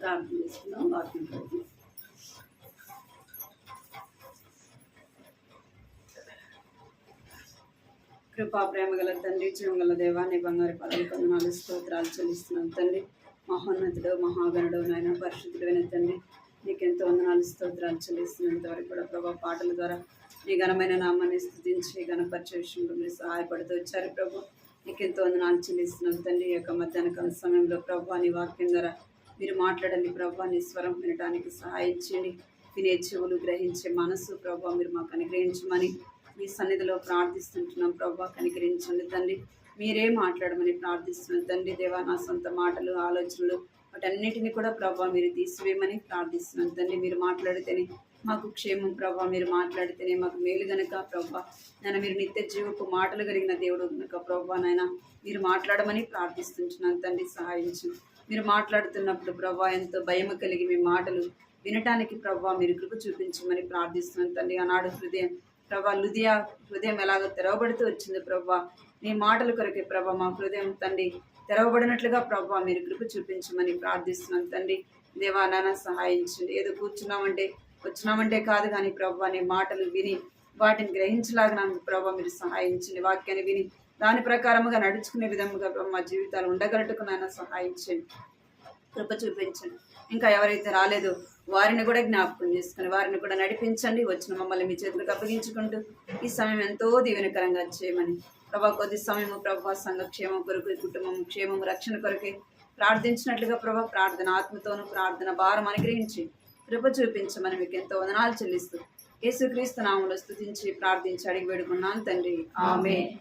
ప్రార్థన చేసుకున్నాం. వాక్యం కొరకు కృపా ప్రేమ గల తండ్రి, జీవగల దేవా, నీ బంగారు పదవి కొందనాలు స్తోత్రాలు చెల్లిస్తున్నాం తండ్రి. మహోన్నతుడు, మహాగణుడు, నాయన పరిశుద్ధుడైన తండ్రి, నీకెంతో వందనాలు స్తోత్రాలు చెల్లిస్తున్నంతవరకు కూడా ప్రభా పాటల ద్వారా నీ ఘనమైన నామాన్ని స్తుతించి ఘనపరిచే విషయంలో మీరు సహాయపడుతూ వచ్చారు ప్రభు. నీకెంతో వందనాలు చెల్లిస్తున్నాం తండ్రి. ఈ యొక్క మధ్యాహ్న కాల సమయంలో ప్రభు నీ వాక్యం ద్వారా మీరు మాట్లాడండి ప్రభు. నీ స్వరం వినడానికి సహాయం చేయండి. వినే చెవులు, గ్రహించే మనసు ప్రభు మీరు మాకు అనుగ్రహించమని మీ సన్నిధిలో ప్రార్థిస్తుంటున్నాం ప్రభు. కనికరించండి తండ్రి. మీరే మాట్లాడమని ప్రార్థిస్తున్నాం తండ్రి. దేవా, నా సొంత మాటలు, ఆలోచనలు వాటన్నిటిని కూడా ప్రభు మీరు తీసివేయమని ప్రార్థిస్తున్నాం తండ్రి. మీరు మాట్లాడితేనే మాకు క్షేమం ప్రభు, మీరు మాట్లాడితేనే మాకు మేలు గనుక ప్రభు. నేను మీరు నిత్య జీవపు మాటలు కలిగిన దేవుడు కనుక ప్రభు నాయన మీరు మాట్లాడమని ప్రార్థిస్తుంటున్నాను తండ్రి. సహాయించు. మీరు మాట్లాడుతున్నప్పుడు ప్రభు ఎంతో భయము కలిగి మీ మాటలు వినటానికి ప్రభు మీరు కృప చూపించమని ప్రార్థిస్తున్నాను తండ్రి. ఆనాడు హృదయం ప్రభా లుదియా హృదయం ఎలాగో తెరవబడుతూ వచ్చింది ప్రభా. నీ మాటల కొరకే ప్రభా మా హృదయం తండ్రి తెరవబడినట్లుగా ప్రభా మీరు కృప చూపించమని ప్రార్థిస్తున్నాను తండ్రి. దేవా నాన్న సహాయించండి. ఏదో వచ్చినామంటే కాదు కానీ ప్రభా నీ మాటలు విని వాటిని గ్రహించలాగా నాకు ప్రభా మీరు సహాయించండి. వాక్యాన్ని విని దాని ప్రకారముగా నడుచుకునే విధముగా మా జీవితాలు ఉండగలటుకు నాయన సహాయించండి, కృప చూపించండి. ఇంకా ఎవరైతే రాలేదో వారిని కూడా జ్ఞాపకం చేసుకుని వారిని కూడా నడిపించండి. వచ్చిన మమ్మల్ని మీ చేతులకు అప్పగించుకుంటూ ఈ సమయం ఎంతో దీవెనకరంగా చేయమని ప్రభా కొద్ది సమయము ప్రభా సంఘక్షేమం కొరకు, కుటుంబం క్షేమం, రక్షణ కొరకే ప్రార్థించినట్లుగా ప్రభా ప్రార్థన ఆత్మతోనూ ప్రార్థన భారం అనుగ్రహించి కృప చూపించమని మీకు ఎంతో వందనాలు చెల్లిస్తూ యేసుక్రీస్తు నామములో స్తుతించి ప్రార్థించి అడిగి వేడుకున్నాను తండ్రి. ఆమేన్.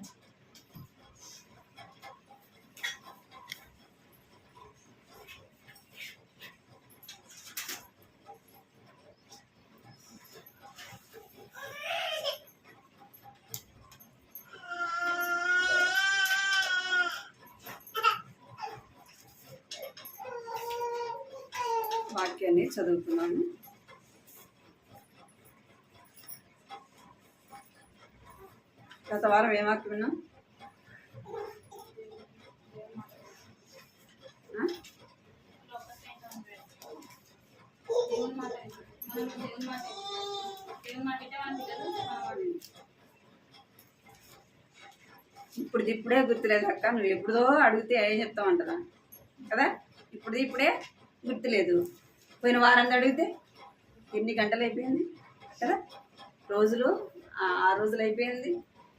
వాక్యాన్ని చదువుతున్నాను. గత వారం ఏం వాక్యం విన్నాం? ఇప్పుడే గుర్తులేదు అక్క. నువ్వు ఎప్పుడో అడిగితే ఏం చెప్తామంటదా కదా. ఇప్పుడే గుర్తులేదు. పోయిన వారం అడిగితే ఎన్ని గంటలు అయిపోయింది కదా. రోజులు 6 రోజులు అయిపోయింది,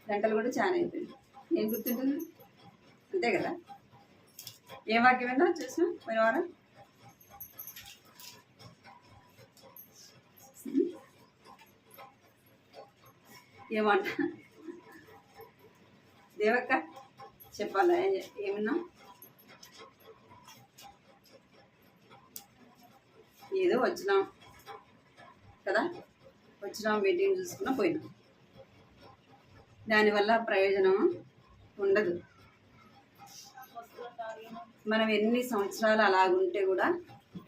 గంటలు కూడా చాలా అయిపోయింది. ఏం గుర్తుంటుంది అంతే కదా. ఏ వాక్యం ఏంటో చూసాం పోయిన వారం? ఏమంట దేవక్క చెప్పాలా? ఏమన్నా ఏదో వచ్చినాం కదా, మీటింగ్ చూసుకున్నా పోయినాం. దానివల్ల ప్రయోజనం ఉండదు. మనం ఎన్ని సంవత్సరాలు అలాగుంటే కూడా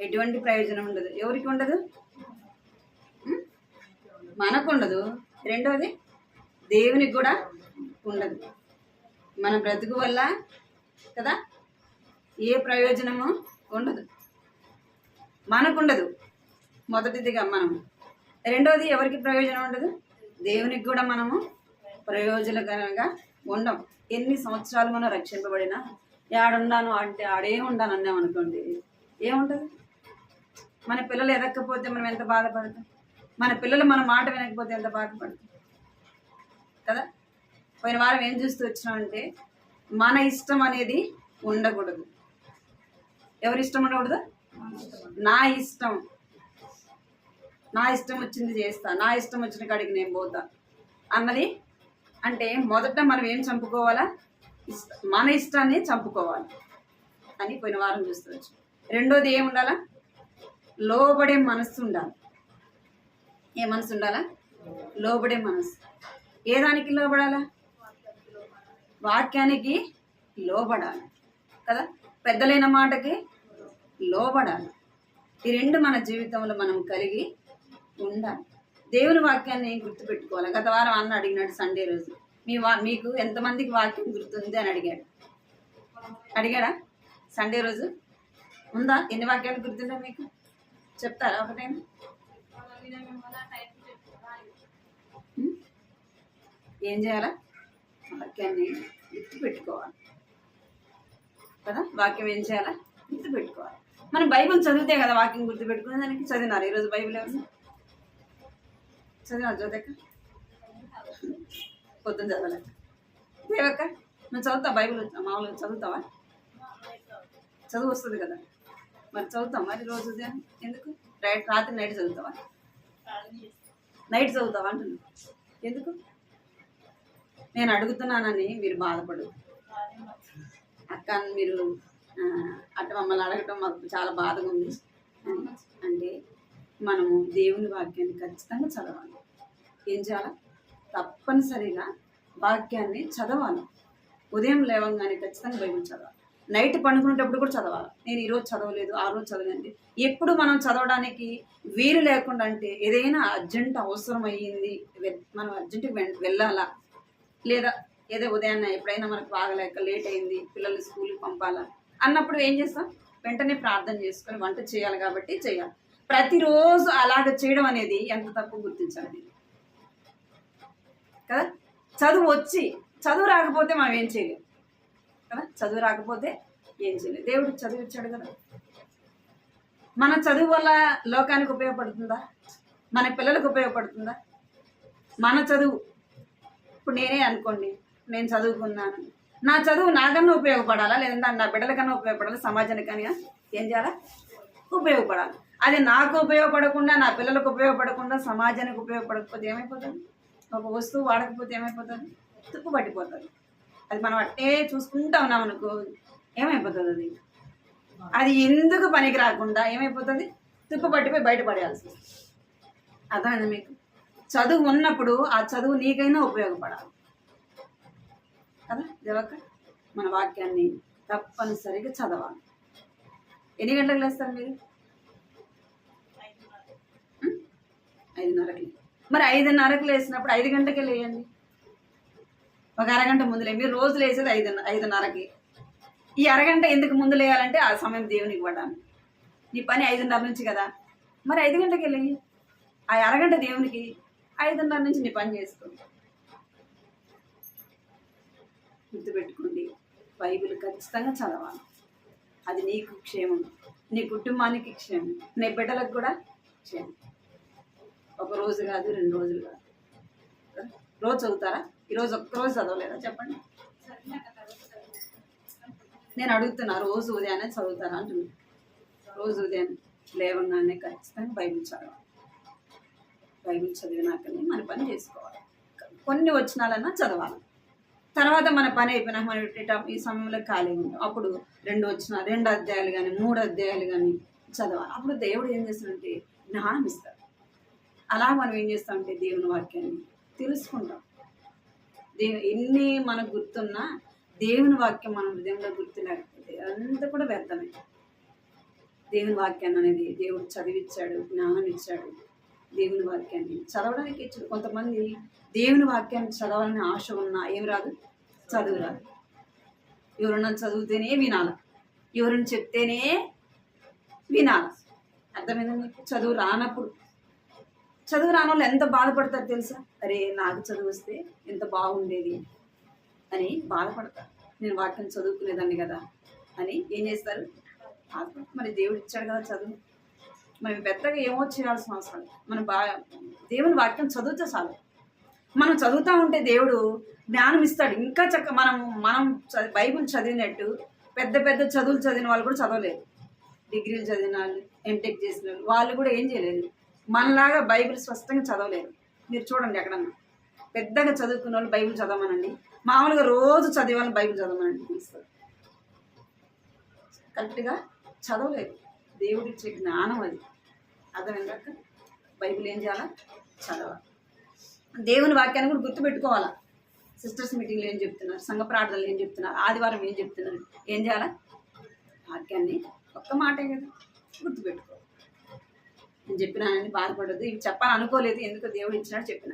ఎటువంటి ప్రయోజనం ఉండదు. ఎవరికి ఉండదు? మనకు ఉండదు. రెండవది దేవునికి కూడా ఉండదు. మన బ్రతుకు వల్ల కదా ఏ ప్రయోజనము ఉండదు, మనకుండదు. మొదటిదిగా మనం. రెండవది ఎవరికి ప్రయోజనం ఉండదు? దేవునికి కూడా మనము ప్రయోజనకరంగా ఉండం. ఎన్ని సంవత్సరాలు మనం రక్షింపబడినా ఆడున్నాను అంటే ఆడే ఉండాను అన్నాం అనుకోండి, ఏముంటుంది? మన పిల్లలు ఎదక్కపోతే మనం ఎంత బాధపడతాం? మన పిల్లలు మన మాట వినకపోతే ఎంత బాధపడతాం కదా. పోయిన వారం ఏం చూస్తూ వచ్చినామంటే మన ఇష్టం అనేది ఉండకూడదు. ఎవరి ఇష్టం ఉండకూడదు? నా ఇష్టం వచ్చింది చేస్తా, నా ఇష్టం వచ్చిన కాడికి నేను పోతా అన్నది. అంటే మొదట మనం ఏం చంపుకోవాలా? మన ఇష్టాన్ని చంపుకోవాలి అని పోయిన వారం చూస్తవచ్చు. రెండోది ఏముండాలా? లోబడే మనస్సు ఉండాలి. ఏ మనసు ఉండాలా? లోబడే మనసు. ఏ దానికి లోబడాలా? వాక్యానికి లోబడాలి కదా. పెద్దలైన మాటకి లోబడాలి. ఈ రెండు మన జీవితంలో మనం కలిగి ఉండాలి. దేవుని వాక్యాన్ని గుర్తుపెట్టుకోవాలి. గత వారం అన్న అడిగినాడు సండే రోజు, మీకు ఎంతమందికి వాక్యం గుర్తుంది అని అడిగాడా? సండే రోజు ఉందా? ఎన్ని వాక్యాలు గుర్తుందా మీకు? చెప్తారా ఒకటైనా? ఏం చేయాలా? వాక్యాన్ని గుర్తు పెట్టుకోవాలి కదా. వాక్యం ఏం చేయాలా? గుర్తు పెట్టుకోవాలి. మనం బైబిల్ చదివితే కదా వాక్యం గుర్తు పెట్టుకునే దానికి. చదివినారు ఈరోజు బైబిల్? ఎవరు చదివినారు? జ్యోతక్క పొద్దున్న చదవలేక. దేవక్క నువ్వు చదువుతావు బైబిల్? మామూలుగా చదువుతావా? చదువు వస్తుంది కదా మరి. చదువుతాం మరి రోజు ఉదయం ఎందుకు? రాత్రి నైట్ చదువుతావా? నైట్ చదువుతావా అంటున్నా. ఎందుకు? నేను అడుగుతున్నానని మీరు బాధపడు అక్క. మీరు అట్ట మమ్మల్ని అడగటం మాకు చాలా బాధగా ఉంది. అంటే మనము దేవుని వాక్యాన్ని ఖచ్చితంగా చదవాలి. ఏం చేయాలి? తప్పనిసరిగా వాక్యాన్ని చదవాలి. ఉదయం లేవగానే ఖచ్చితంగా బైబిల్ చదవాలి. నైట్ పండుకునేటప్పుడు కూడా చదవాలి. నేను ఈరోజు చదవలేదు, ఆ రోజు చదవలేదు. ఎప్పుడు మనం చదవడానికి వీలు లేకుండా అంటే ఏదైనా అర్జెంట్ అవసరం అయ్యింది, మనం అర్జెంటుగా వెళ్ళాలా, లేదా ఏదో ఉదయాన్నే ఎప్పుడైనా మనకు బాగలేక లేట్ అయింది, పిల్లల్ని స్కూల్కి పంపాలా అన్నప్పుడు ఏం చేస్తాం? వెంటనే ప్రార్థన చేసుకొని వంట చేయాలి కాబట్టి చేయాలి. ప్రతిరోజు అలాగ చేయడం అనేది ఎంత తప్పు గుర్తించాలి కదా. చదువు రాకపోతే మనం ఏం చేయలేం కదా. చదువు రాకపోతే ఏం చేయలేదు. దేవుడు చదువు ఇచ్చాడు కదా. మన చదువు వల్ల లోకానికి ఉపయోగపడుతుందా? మన పిల్లలకు ఉపయోగపడుతుందా? మన చదువు ఇప్పుడు నేనే అనుకోండి, నేను చదువుకున్నాను, నా చదువు నాకన్నా ఉపయోగపడాలా, లేదంటే నా బిడ్డలకన్నా ఉపయోగపడాలా, సమాజానికన్నా ఏం చేయాలా? ఉపయోగపడాలి. అది నాకు ఉపయోగపడకుండా, నా పిల్లలకు ఉపయోగపడకుండా, సమాజానికి ఉపయోగపడకపోతే ఏమైపోతుంది? ఒక వస్తువు వాడకపోతే ఏమైపోతుంది? తుప్పు పట్టిపోతుంది. అది మనం అట్టే చూసుకుంటా ఉన్నాం అనుకో, ఏమైపోతుంది? అది ఎందుకు పనికి రాకుండా ఏమైపోతుంది? తుప్పు పట్టిపోయి బయటపడేయాల్సి. అర్థమైంది మీకు? చదువు ఉన్నప్పుడు ఆ చదువు నీకైనా ఉపయోగపడాలి కదా. దేవక్క మన వాక్యాన్ని తప్పనిసరిగా చదవాలి. ఎన్ని గంటలకు లేస్తారు మీరు? 5:30కి. మరి 5:30కి లేసినప్పుడు 5 గంటలకే లేయండి. ఒక అరగంట ముందు లే. మీరు రోజు లేసేది 5:30కి. ఈ అరగంట ఎందుకు ముందు లేయాలంటే ఆ సమయం దేవునికి ఇవ్వడానికి. నీ పని 5:30 నుంచి కదా, మరి 5 గంటలకి వెళ్ళి ఆ అరగంట దేవునికి, 5:30 నుంచి నీ పని చేసుకో. గుర్తుపెట్టుకోండి, బైబిల్ ఖచ్చితంగా చదవాలి. అది నీకు క్షేమం, నీ కుటుంబానికి క్షేమం, నీ బిడ్డలకు కూడా క్షేమం. ఒక రోజు కాదు, 2 రోజులు కాదు. రోజు చదువుతారా? ఈరోజు ఒక్కరోజు చదవలేదా చెప్పండి? నేను అడుగుతున్నా, రోజు ఉదయాన్నే చదువుతారా అంటున్నా. రోజు ఉదయం లేవగానే ఖచ్చితంగా బైబిల్ చదవాలి. బైబిల్ చదివినాకనే మన పని చేసుకోవాలి. కొన్ని వచనాలన్నా చదవాలి. తర్వాత మన పని అయిపోయినాక మనం ఈ సమయంలో ఖాళీ ఉంటాం. అప్పుడు 2 అధ్యాయాలు కానీ 3 అధ్యాయాలు కానీ చదవాలి. అప్పుడు దేవుడు ఏం చేస్తాడంటే జ్ఞానం ఇస్తాడు. అలా మనం ఏం చేస్తామంటే దేవుని వాక్యాన్ని తెలుసుకుంటాం. ఎన్ని మనకు గుర్తున్నా దేవుని వాక్యం మన హృదయంలో గుర్తు లేకపోతే అంతా కూడా వ్యర్థమే. దేవుని వాక్యాన్ని అనేది దేవుడు చదివిచ్చాడు, జ్ఞానం ఇచ్చాడు. దేవుని వాక్యాన్ని చదవడానికి ఇచ్చాడు. కొంతమంది దేవుని వాక్యాన్ని చదవాలని ఆశ ఉన్నా ఏం రాదు, చదువు రాదు. ఎవరన్నా చదివితేనే వినాలి, ఎవరైనా చెప్తేనే వినాలి. అర్థమైందా మీకు? చదువు రాని వాళ్ళు ఎంత బాధపడతారు తెలుసా? అరే నాకు చదువు వస్తే ఎంత బాగుండేది అని బాధపడతారు. నేను వాక్యం చదువుకునేదాన్ని కదా అని ఏం చేస్తారు? మరి దేవుడు ఇచ్చాడు కదా చదువు. మనం పెద్దగా ఏమో చేయాల్సిన అవసరం. మనం దేవుని వాక్యం చదివితే చాలు. మనం చదువుతూ ఉంటే దేవుడు జ్ఞానం ఇస్తాడు. ఇంకా మనం బైబిల్ చదివినట్టు పెద్ద పెద్ద చదువులు చదివిన వాళ్ళు కూడా చదవలేదు. డిగ్రీలు చదివిన వాళ్ళు, ఎంటెక్ చేసిన వాళ్ళు కూడా ఏం చేయలేదు. మనలాగా బైబిల్ స్పష్టంగా చదవలేరు. మీరు చూడండి, ఎక్కడన్నా పెద్దగా చదువుకున్న వాళ్ళు బైబిల్ చదవమనండి, మామూలుగా రోజు చదివే వాళ్ళు బైబిల్ చదవమనండి తెలుస్తుంది. కరెక్ట్గా చదవలేదు. దేవుడు ఇచ్చే జ్ఞానం అది. అర్థమైందాక? బైబిల్ ఏం చేయాలా? చదవాలి. దేవుని వాక్యాన్ని కూడా గుర్తుపెట్టుకోవాలా. సిస్టర్స్ మీటింగ్లో ఏం చెప్తున్నారు, సంఘ ప్రార్థనలు ఏం చెప్తున్నారు, ఆదివారం ఏం చెప్తున్నారు, ఏం చేయాలా? వాక్యాన్ని ఒక్క మాటే కదా గుర్తుపెట్టుకో. నేను చెప్పినానని బాధపడద్దు. ఇవి చెప్పాలనుకోలేదు, ఎందుకు దేవుడు ఇచ్చినట్టు చెప్పిన.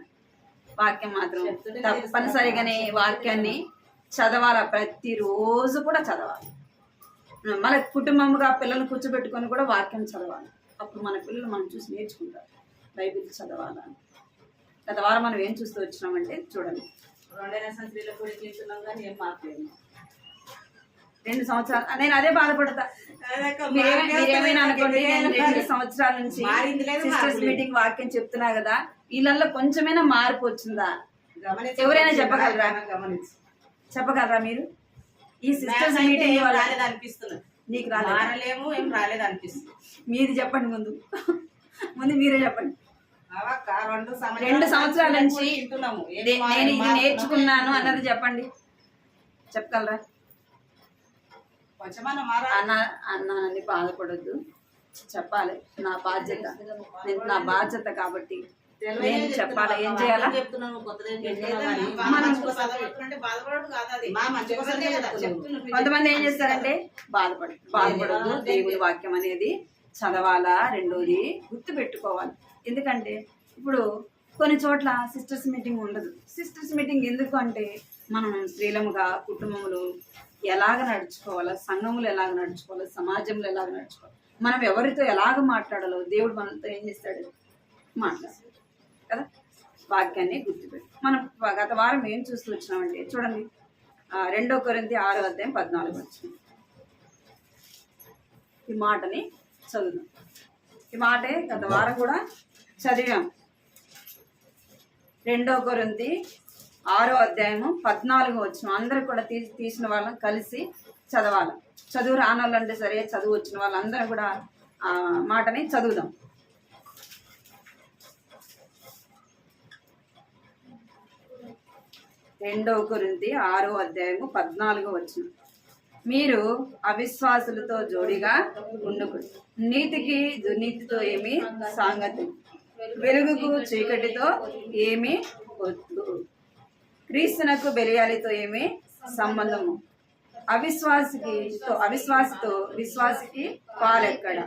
వాక్యం మాత్రం తప్పనిసరిగానే వాక్యాన్ని చదవాలా. ప్రతిరోజు కూడా చదవాలి. మన కుటుంబముగా పిల్లల్ని కూర్చోబెట్టుకొని కూడా వాక్యం చదవాలి. అప్పుడు మన పిల్లలు మనం చూసి నేర్చుకుంటారు బైబిల్ చదవాలని. గత వారం మనం ఏం చూస్తూ వచ్చినామంటే చూడండి, 2 సంవత్సరాల కూడా చేస్తున్నాం కానీ ఏం మార్పలేదు. 2 సంవత్సరాలు నేను అదే బాధపడతా. మీరేమైనా అనుకోండి, నేను 2 సంవత్సరాల నుంచి సిస్టర్స్ మీటింగ్ వాక్యం చెప్తున్నా కదా, వీళ్ళల్లో కొంచెమైనా మార్పు వచ్చిందా? ఎవరైనా చెప్పగలరా? చెప్పగలరా మీరు? ఈ సిస్టర్స్ మీటింగ్ అనిపిస్తుంది. నీకు రాలేమో ఏం రాలేదు అనిపిస్తుంది. మీది చెప్పండి, ముందు మీరే చెప్పండి. 2 సంవత్సరాల నుంచి నేను ఇది నేర్చుకున్నాను అన్నది చెప్పండి, చెప్పగలరా? అన్నానని బాధపడద్దు, చెప్పాలి. నా బాధ్యత, నా బాధ్యత కాబట్టి నేను చెప్పాలి. ఏం చేయాలా? కొంతమంది ఏం చేస్తారంటే బాధపడద్దు, దేవుని వాక్యం అనేది చదవాలా, రెండోది గుర్తు పెట్టుకోవాలి. ఎందుకంటే ఇప్పుడు కొన్ని చోట్ల సిస్టర్స్ మీటింగ్ ఉండదు. సిస్టర్స్ మీటింగ్ ఎందుకు అంటే మనం స్త్రీలముగా కుటుంబములు ఎలాగ నడుచుకోవాలా, సంఘములు ఎలాగ నడుచుకోవాలా, సమాజంలో ఎలాగ నడుచుకోవాలి, మనం ఎవరితో ఎలాగ మాట్లాడాలో దేవుడు మనతో ఏం చేస్తాడు, మాట్లాడతాడు కదా. వాక్యాన్ని గుర్తుపెట్టి మనం గత వారం ఏం చూస్తూ వచ్చినామంటే చూడండి, 2 కొరింథీ 6:14 ఈ మాటని చదువుదాం. ఈ మాటే గత వారం కూడా చదివాం. 2 కొరింథీ 6:14 అందరూ కూడా తీసిన వాళ్ళని కలిసి చదవాలి. చదువు రాని వాళ్ళు అంటే సరే, చదువు వచ్చిన వాళ్ళందరూ కూడా ఆ మాటని చదువుదాం. రెండవ కొరింథీ 6:14 మీరు అవిశ్వాసులతో జోడిగా ఉండుకుడు, నీతికి దుర్నీతితో ఏమి సాంగత్యం, వెలుగుకు చీకటితో ఏమి పొత్తు, క్రీస్తునకు బెలియాలితో ఏమి సంబంధము, అవిశ్వాసితో విశ్వాసికి పాలెక్కడ.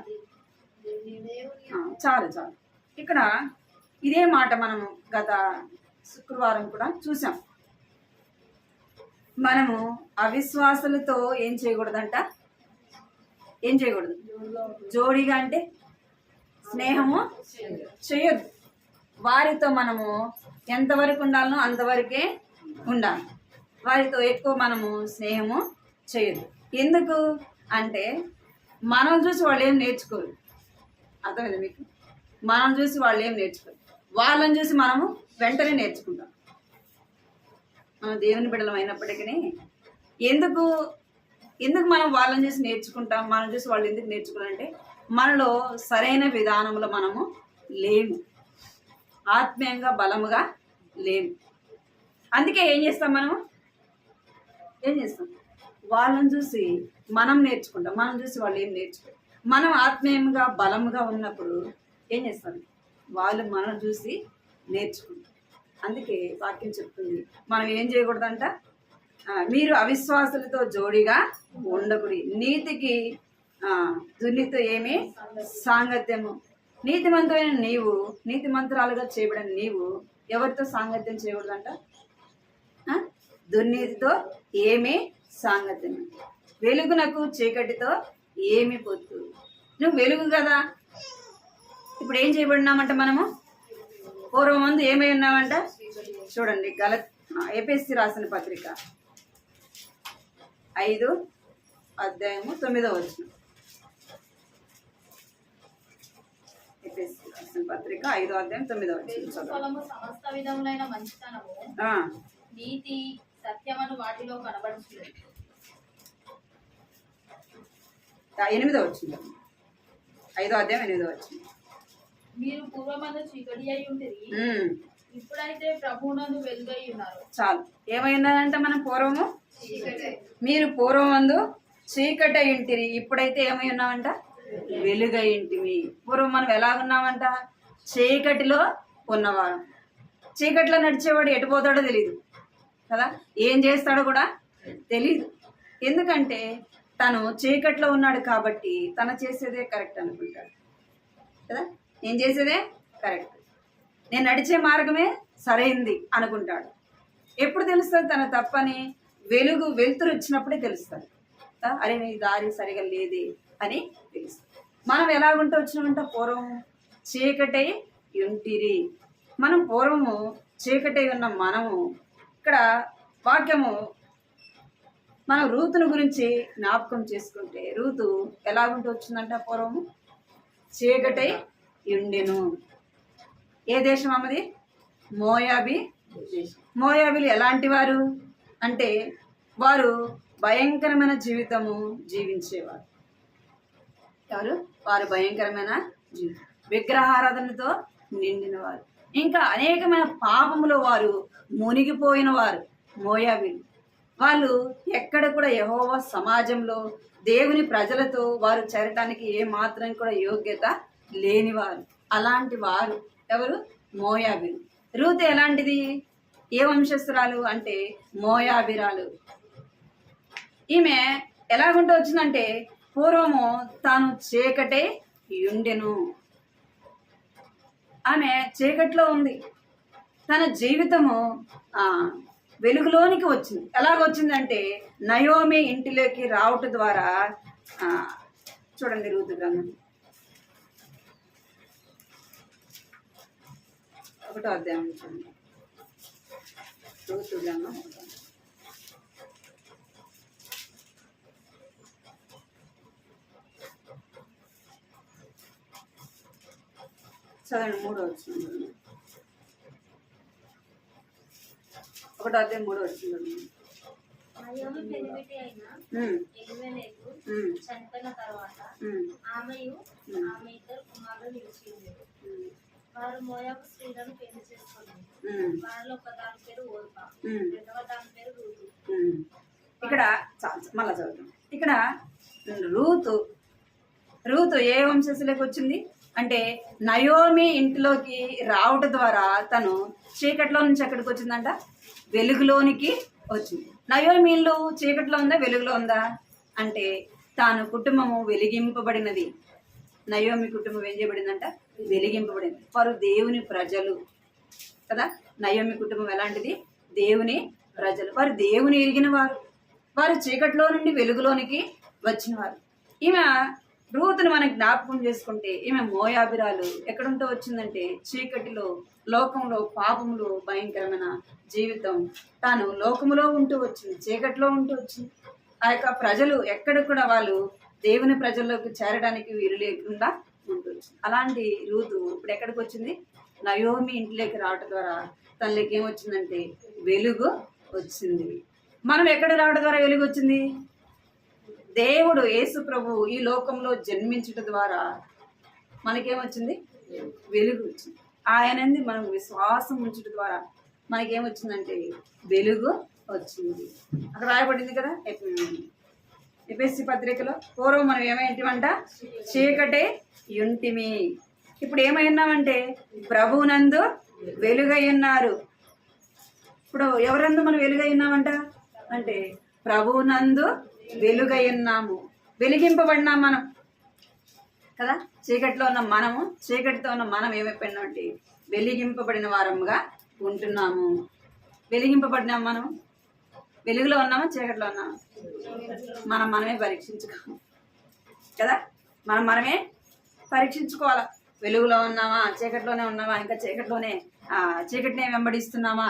చాలు చాలు. ఇక్కడ ఇదే మాట మనము గత శుక్రవారం కూడా చూసాం. మనము అవిశ్వాసులతో ఏం చేయకూడదంట, ఏం చేయకూడదు, జోడిగా అంటే స్నేహము చేయొద్దు. వారితో మనము ఎంతవరకు ఉండాలనో అంతవరకే ఉండాలి. వారితో ఎక్కువ మనము స్నేహము చేయొద్దు. ఎందుకు అంటే మనం చూసి వాళ్ళు ఏం నేర్చుకోరు. అర్థమైంది మీకు? మనం చూసి వాళ్ళు ఏం నేర్చుకోరు, వాళ్ళని చూసి మనము వెంటనే నేర్చుకుంటాం. మనం దేవుని బిడ్డలం అయినప్పటికీ ఎందుకు మనం వాళ్ళని చూసి నేర్చుకుంటాం, మనం చూసి వాళ్ళు ఎందుకు నేర్చుకోవాలంటే మనలో సరైన విధానంలో మనము లేము, ఆత్మీయంగా బలముగా లేము. అందుకే ఏం చేస్తాం, ఏం చేస్తాం, వాళ్ళని చూసి మనం నేర్చుకుంటాం, మనం చూసి వాళ్ళు ఏం నేర్చుకుంటాం. మనం ఆత్మీయంగా బలముగా ఉన్నప్పుడు ఏం చేస్తాం, వాళ్ళు మనం చూసి నేర్చుకుంటాం. అందుకే వాక్యం చెప్తుంది మనం ఏం చేయకూడదంట, మీరు అవిశ్వాసులతో జోడిగా ఉండకూడదు, నీతికి దుర్నీతితో ఏమి సాంగత్యము. నీతిమంతుడైన నీవు, నీతిమంతురాలుగా చేయబడిన నీవు ఎవరితో సాంగత్యం చేయకూడదంట, దుర్నీతితో ఏమి సాంగత్యం, వెలుగునకు చీకటితో ఏమి పొత్తు. నువ్వు వెలుగు కదా, ఇప్పుడు ఏం చేయబడినామంట, మనము పూర్వం ముందు ఏమై ఉన్నామంట. చూడండి, ఎఫెసీ రాసిన పత్రిక 5:9. ఎఫెసీ రాసిన పత్రిక 5:9. సమస్త విధములైన మంచితనము, నీతి, సత్యమును వాటిలో కనబడుచున్నది. 8 5:8. మీరు పూర్వమందు చీకటి అయి ఉంటిరి, ఇప్పుడైతే ప్రభువునందు వెలుగై ఉన్నారు. చాలు. ఏమైందంటే మనం పూర్వము, మీరు పూర్వమందు చీకటి అయి ఉంటిరి, ఇప్పుడైతే ఏమై ఉన్నామంట, వెలుగై ఇంటివి. పూర్వం మనం ఎలాగున్నామంట, చీకటిలో ఉన్నవాడు. చీకటిలో నడిచేవాడు ఎటు పోతాడో తెలియదు కదా, ఏం చేస్తాడో కూడా తెలీదు. ఎందుకంటే తను చీకట్లో ఉన్నాడు కాబట్టి తను చేసేదే కరెక్ట్ అనుకుంటాడు కదా, నేను చేసేదే కరెక్ట్, నేను నడిచే మార్గమే సరైంది అనుకుంటాడు. ఎప్పుడు తెలుస్తుంది తన తప్పని? వెలుతురు వచ్చినప్పుడే తెలుస్తుంది. అరే నీ దారి సరిగా లేదే అని తెలుస్తుంది. మనం ఎలాగుంటూ వచ్చినామంట, పూర్వం చీకటై ఉంటిరి. మనం పూర్వము చీకటై ఉన్న మనము, ఇక్కడ వాక్యము మనం రూతును గురించి జ్ఞాపకం చేసుకుంటే, రూతు ఎలాగుంటూ వచ్చిందంట, పూర్వము చీకటై ఉండెను. ఏ దేశం అమ్మది? మోయాబీ దేశం. మోయాబీలు ఎలాంటి వారు అంటే, వారు భయంకరమైన జీవితము జీవించేవారు. ఎవరు? వారు భయంకరమైన జీవితం, విగ్రహారాధనతో నిండినవారు, ఇంకా అనేకమైన పాపములో వారు మునిగిపోయిన వారు మోయాబీలు. వాళ్ళు ఎక్కడ కూడా యెహోవా సమాజంలో దేవుని ప్రజలతో వారు చేరటానికి ఏ మాత్రం కూడా యోగ్యత లేనివారు. అలాంటి వారు ఎవరు? మోయాబీలు. రూతు ఎలాంటిది? ఏ వంశస్థురాలు అంటే మోయాబిరాలు. ఈమె ఎలాగుంటూ వచ్చిందంటే, పూర్వము తాను చీకటే ఉండెను. ఆమె చీకట్లో ఉంది, తన జీవితము వెలుగులోనికి వచ్చింది. ఎలాగొచ్చిందంటే, నయోమి ఇంటిలోకి రావటం ద్వారా, చూడండి రూతు గ్రంథం 1వ అధ్యాయం చూడండి. రూతు గ్రంథం 1వ చదవండి. 3వ వచనం. 1వ అధ్యాయం 3వ వచనం. నయోమి పెనిమిటి అయిన ఎలీమెలెకు చనిపోయిన తర్వాత ఆమెయు ఆమె ఇద్దరు కుమారులు నిలిచి ఉండేది. వారు మోయాబు స్త్రీలను పెళ్లి చేసుకున్నారు. వారిలో ఒక దాని పేరు ఓర్పా, రెండవ దాని పేరు రూతు. ఇక్కడ మళ్ళా చదువుతాం. ఇక్కడ రూతు ఏ వంశస్థులోకి వచ్చింది అంటే, నయోమి ఇంటిలోకి రావటం ద్వారా తను చీకట్లో నుంచి ఎక్కడికి వచ్చిందంట, వెలుగులోనికి వచ్చింది. నయోమి ఇల్లు చీకట్లో ఉందా, వెలుగులో ఉందా అంటే, తాను కుటుంబము వెలిగింపబడినది. నయోమి కుటుంబం ఏం చేయబడిందంట, వెలిగింపబడింది. వారు దేవుని ప్రజలు కదా. నయోమి కుటుంబం ఎలాంటిది? దేవుని ప్రజలు. వారు దేవుని ఎరిగిన వారు, వారు చీకట్లో నుండి వెలుగులోనికి వచ్చిన వారు. ఈమె రూతును మనకి జ్ఞాపకం చేసుకుంటే, ఈమె మోయాబిరాలు. ఎక్కడుంటూ వచ్చిందంటే, చీకటిలో, లోకంలో, పాపములో భయంకరమైన జీవితం. తాను లోకములో ఉంటూ వచ్చింది, చీకటిలో ఉంటూ వచ్చింది. ఆ యొక్క ప్రజలు ఎక్కడ కూడా వాళ్ళు దేవుని ప్రజల్లోకి చేరడానికి వీలు లేకుండా ఉంటూ వచ్చింది. అలాంటి రూతు ఇప్పుడు ఎక్కడికి వచ్చింది? నయోమి ఇంట్లోకి రావటం ద్వారా తనకి ఏమొచ్చిందంటే, వెలుగు వచ్చింది. మనం ఎక్కడ రావడం ద్వారా వెలుగు వచ్చింది? దేవుడు యేసు ప్రభు ఈ లోకంలో జన్మించడం ద్వారా మనకేమొచ్చింది? వెలుగు వచ్చింది. ఆయనంది మనం విశ్వాసం ఉంచడం ద్వారా మనకేమొచ్చిందంటే వెలుగు వచ్చింది. అక్కడ రాయబడింది కదా ఎఫెసీ పత్రికలో, పూర్వం మనం ఏమైంటివంట, చీకటే యుంటిమి, ఇప్పుడు ఏమైనామంటే ప్రభువునందు వెలుగై ఉన్నారు. ఇప్పుడు ఎవరందు మనం వెలుగై ఉన్నామంట అంటే, ప్రభువునందు వెలుగై ఉన్నాము, వెలిగింపబడినాం మనం కదా. చీకటిలో ఉన్న మనము, చీకటితో ఉన్న మనం ఏమైపోయినామంటే వెలిగింపబడిన వారముగా ఉంటున్నాము. వెలిగింపబడినాం మనం. వెలుగులో ఉన్నామా, చీకటిలో ఉన్నామా? మనమే పరీక్షించుకోము కదా. మనమే పరీక్షించుకోవాలా. వెలుగులో ఉన్నామా, చీకటిలోనే ఉన్నామా, ఇంకా చీకటినే వెంబడిస్తున్నామా,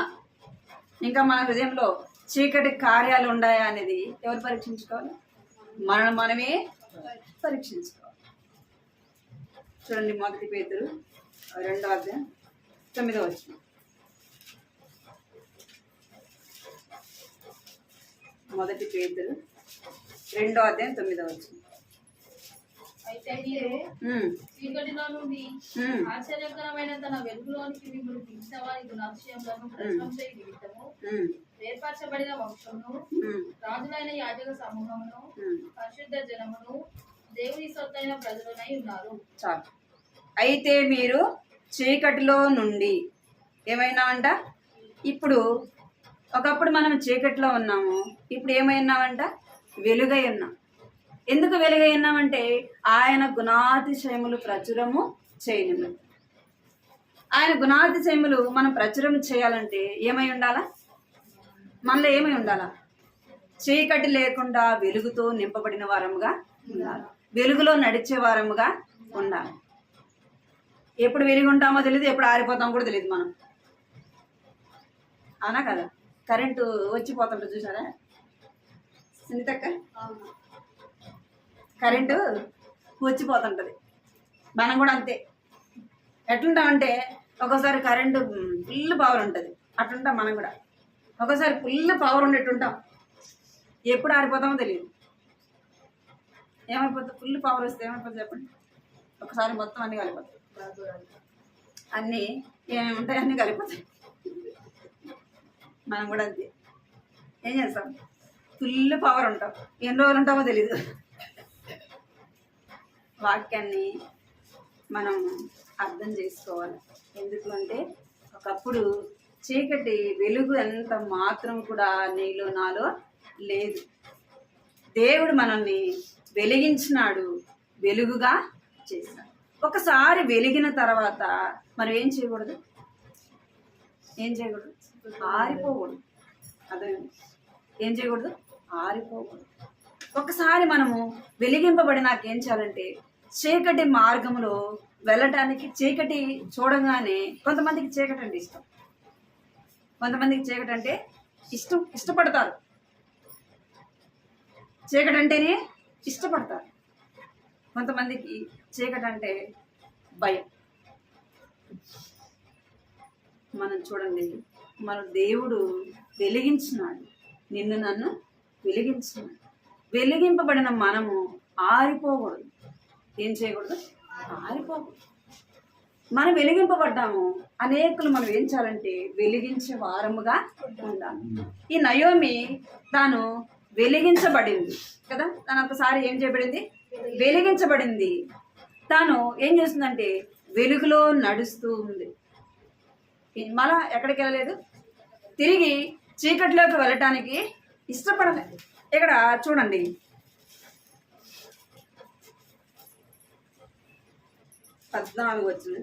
ఇంకా మన హృదయంలో చీకటి కార్యాలు ఉన్నాయా అనేది ఎవరు పరీక్షించుకోవాలి? మనమే పరీక్షించుకోవాలి. చూడండి, 1 పేతురు 2వ అధ్యాయం 9వ వచనం. 1 పేతురు 2వ అధ్యాయం 9వ వచనం. అయితే మీరు చీకటిలో నుండి ఆశ్చర్యకరమైన తన వెలుగులోనికి మిమ్మల్ని పిలిచిన వారి గుణాతిశయములను ప్రచురం చేయ నిమిత్తము ఏర్పరచబడిన వంశమును, రాజులైన యాజక సమూహమును, పరిశుద్ధ జనమును, దేవుని సొత్తైన ప్రజలనై ఉన్నారు. చాలు. అయితే మీరు చీకటిలో నుండి ఏమైనామంట, ఇప్పుడు ఒకప్పుడు మనం చీకటిలో ఉన్నాము, ఇప్పుడు ఏమైనామంట, వెలుగై ఉన్నాం. ఎందుకు వెలుగై ఉన్నామంటే, ఆయన గుణాతిశయములు ప్రచురము చేయను. ఆయన గుణాతిశయములు మనం ప్రచురం చేయాలంటే ఏమై ఉండాలా? మనలో ఏమై ఉండాలా? చీకటి లేకుండా వెలుగుతో నింపబడిన వారముగా ఉండాలి. వెలుగులో నడిచే వారముగా ఉండాలి. ఎప్పుడు వెలుగు ఉంటామో తెలియదు, ఎప్పుడు ఆరిపోతామో కూడా తెలియదు మనం. అవునా కదా? కరెంటు వచ్చిపోతుంటుంది చూసారా సునీతక్క? కరెంటు వచ్చిపోతుంటుంది. మనం కూడా అంతే. ఎట్లుంటామంటే ఒక్కోసారి కరెంటు ఫుల్ పవర్ ఉంటుంది, అట్లుంటాం మనం కూడా. ఒక్కోసారి ఫుల్ పవర్ ఉండేట్టుంటాం, ఎప్పుడు ఆరిపోతామో తెలియదు. ఏమైపోతుంది? ఫుల్ పవర్ వస్తే ఏమైపోతుంది చెప్పండి? ఒకసారి మొత్తం అన్నీ కలిపోతాయి. అన్నీ ఏమేమి ఉంటాయి అన్నీ కలిపోతాయి. మనం కూడా అంతే. ఏం చేస్తాం? ఫుల్ పవర్ ఉంటాం, ఎన్ని రోజులు ఉంటామో తెలీదు. వాక్యాన్ని మనం అర్థం చేసుకోవాలి. ఎందుకు అంటే ఒకప్పుడు చీకటి వెలుగు ఎంత మాత్రం కూడా నీలో నాలో లేదు. దేవుడు మనల్ని వెలిగించినాడు, వెలుగుగా చేశాడు. ఒకసారి వెలిగిన తర్వాత మనం ఏం చేయకూడదు? ఏం చేయకూడదు? ఆరిపోకూడదు. అదే ఏం చేయకూడదు? ఆరిపోకూడదు. ఒకసారి మనము వెలిగింపబడినాక ఏం చేయాలంటే చీకటి మార్గంలో వెళ్ళటానికి, చీకటి చూడగానే కొంతమందికి చీకటి అంటే ఇష్టం, కొంతమందికి చీకటి అంటే ఇష్టపడతారు. చీకటి అంటేనే ఇష్టపడతారు. కొంతమందికి చీకటి అంటే భయం. మనం చూడండి, మన దేవుడు వెలిగించినాడు, నిన్ను నన్ను వెలిగించినాడు. వెలిగింపబడిన మనము ఆరిపోకూడదు. ఏం చేయకూడదు? ఆరిపోకూడదు. మనం వెలిగింపబడ్డాము. అనేకులు మనం ఏం చేయాలంటే వెలిగించే వారముగా ఉండాలి. ఈ నయోమి తాను వెలిగించబడింది కదా, తను ఒకసారి ఏం చేయబడింది? వెలిగించబడింది. తాను ఏం చేస్తుందంటే వెలుగులో నడుస్తూ ఉంది. మళ్ళా ఎక్కడికి వెళ్ళలేదు, తిరిగి చీకటిలోకి వెళ్ళటానికి ఇష్టపడలేదు. ఇక్కడ చూడండి, 14 వచ్చిన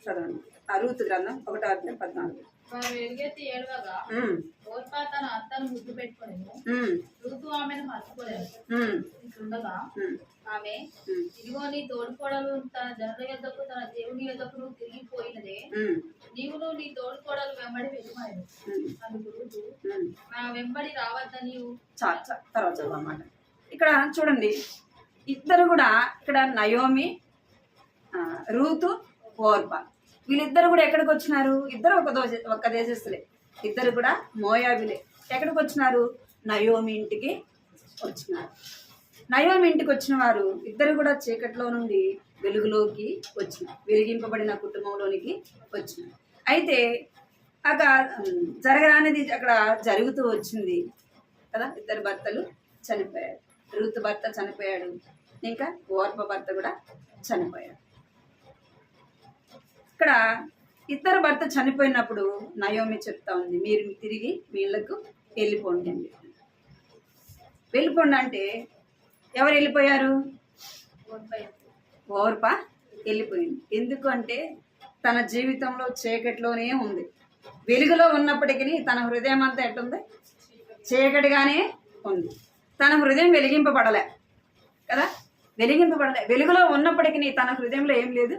చదవండి. రూతు గ్రంథం 1:14. వారు ఎలుగెత్తి ఏడవగా ఓర్పా తన అత్తను ముద్దు పెట్టుకునేను, రూతు ఆమెను హత్తుకోలేదు. ఇట్లుండగా ఆమె, ఇదిగో నీ తోడుకోడలు తన జనుల యొద్దకు తన దేవుని యొద్దకు తిరిగిపోయినదే, నీవును నీ తోడుకోడలు వెంబడి వెళ్ళిపోయాను. అందుకు రూతు, నా వెంబడి రావద్దని తర్వాత చదవమాట. ఇక్కడ చూడండి, ఇద్దరు కూడా, ఇక్కడ నయోమి, రూతు, ఓర్పా, వీళ్ళిద్దరు కూడా ఎక్కడికి వచ్చినారు? ఇద్దరు ఒక దేశస్తులే, ఇద్దరు కూడా మోయాబిలే. ఎక్కడికి వచ్చినారు? నయోమి ఇంటికి వచ్చినారు. నయోమి ఇంటికి వచ్చిన వారు ఇద్దరు కూడా చీకట్లో నుండి వెలుగులోకి వచ్చినారు, వెలిగింపబడిన కుటుంబంలోనికి వచ్చినారు. అయితే అక్కడ జరగరానిది అక్కడ జరుగుతూ వచ్చింది కదా. ఇద్దరు భర్తలు చనిపోయారు. రూతు భర్త చనిపోయాడు, ఇంకా ఓర్ప భర్త కూడా చనిపోయాడు. ఇక్కడ ఇద్దరు భర్త చనిపోయినప్పుడు నయోమి చెప్తా ఉంది, మీరు తిరిగి వీళ్ళకు వెళ్ళిపోండి అని. వెళ్ళిపోండి అంటే ఎవరు వెళ్ళిపోయారు? ఓర్ప వెళ్ళిపోయింది. ఎందుకు అంటే తన జీవితంలో చీకటిలోనే ఉంది. వెలుగులో ఉన్నప్పటికీ తన హృదయం అంతా ఎట్టుంది? చీకటిగానే ఉంది. తన హృదయం వెలిగింపబడలే కదా, వెలిగింపబడలే. వెలుగులో ఉన్నప్పటికీ తన హృదయంలో ఏం లేదు?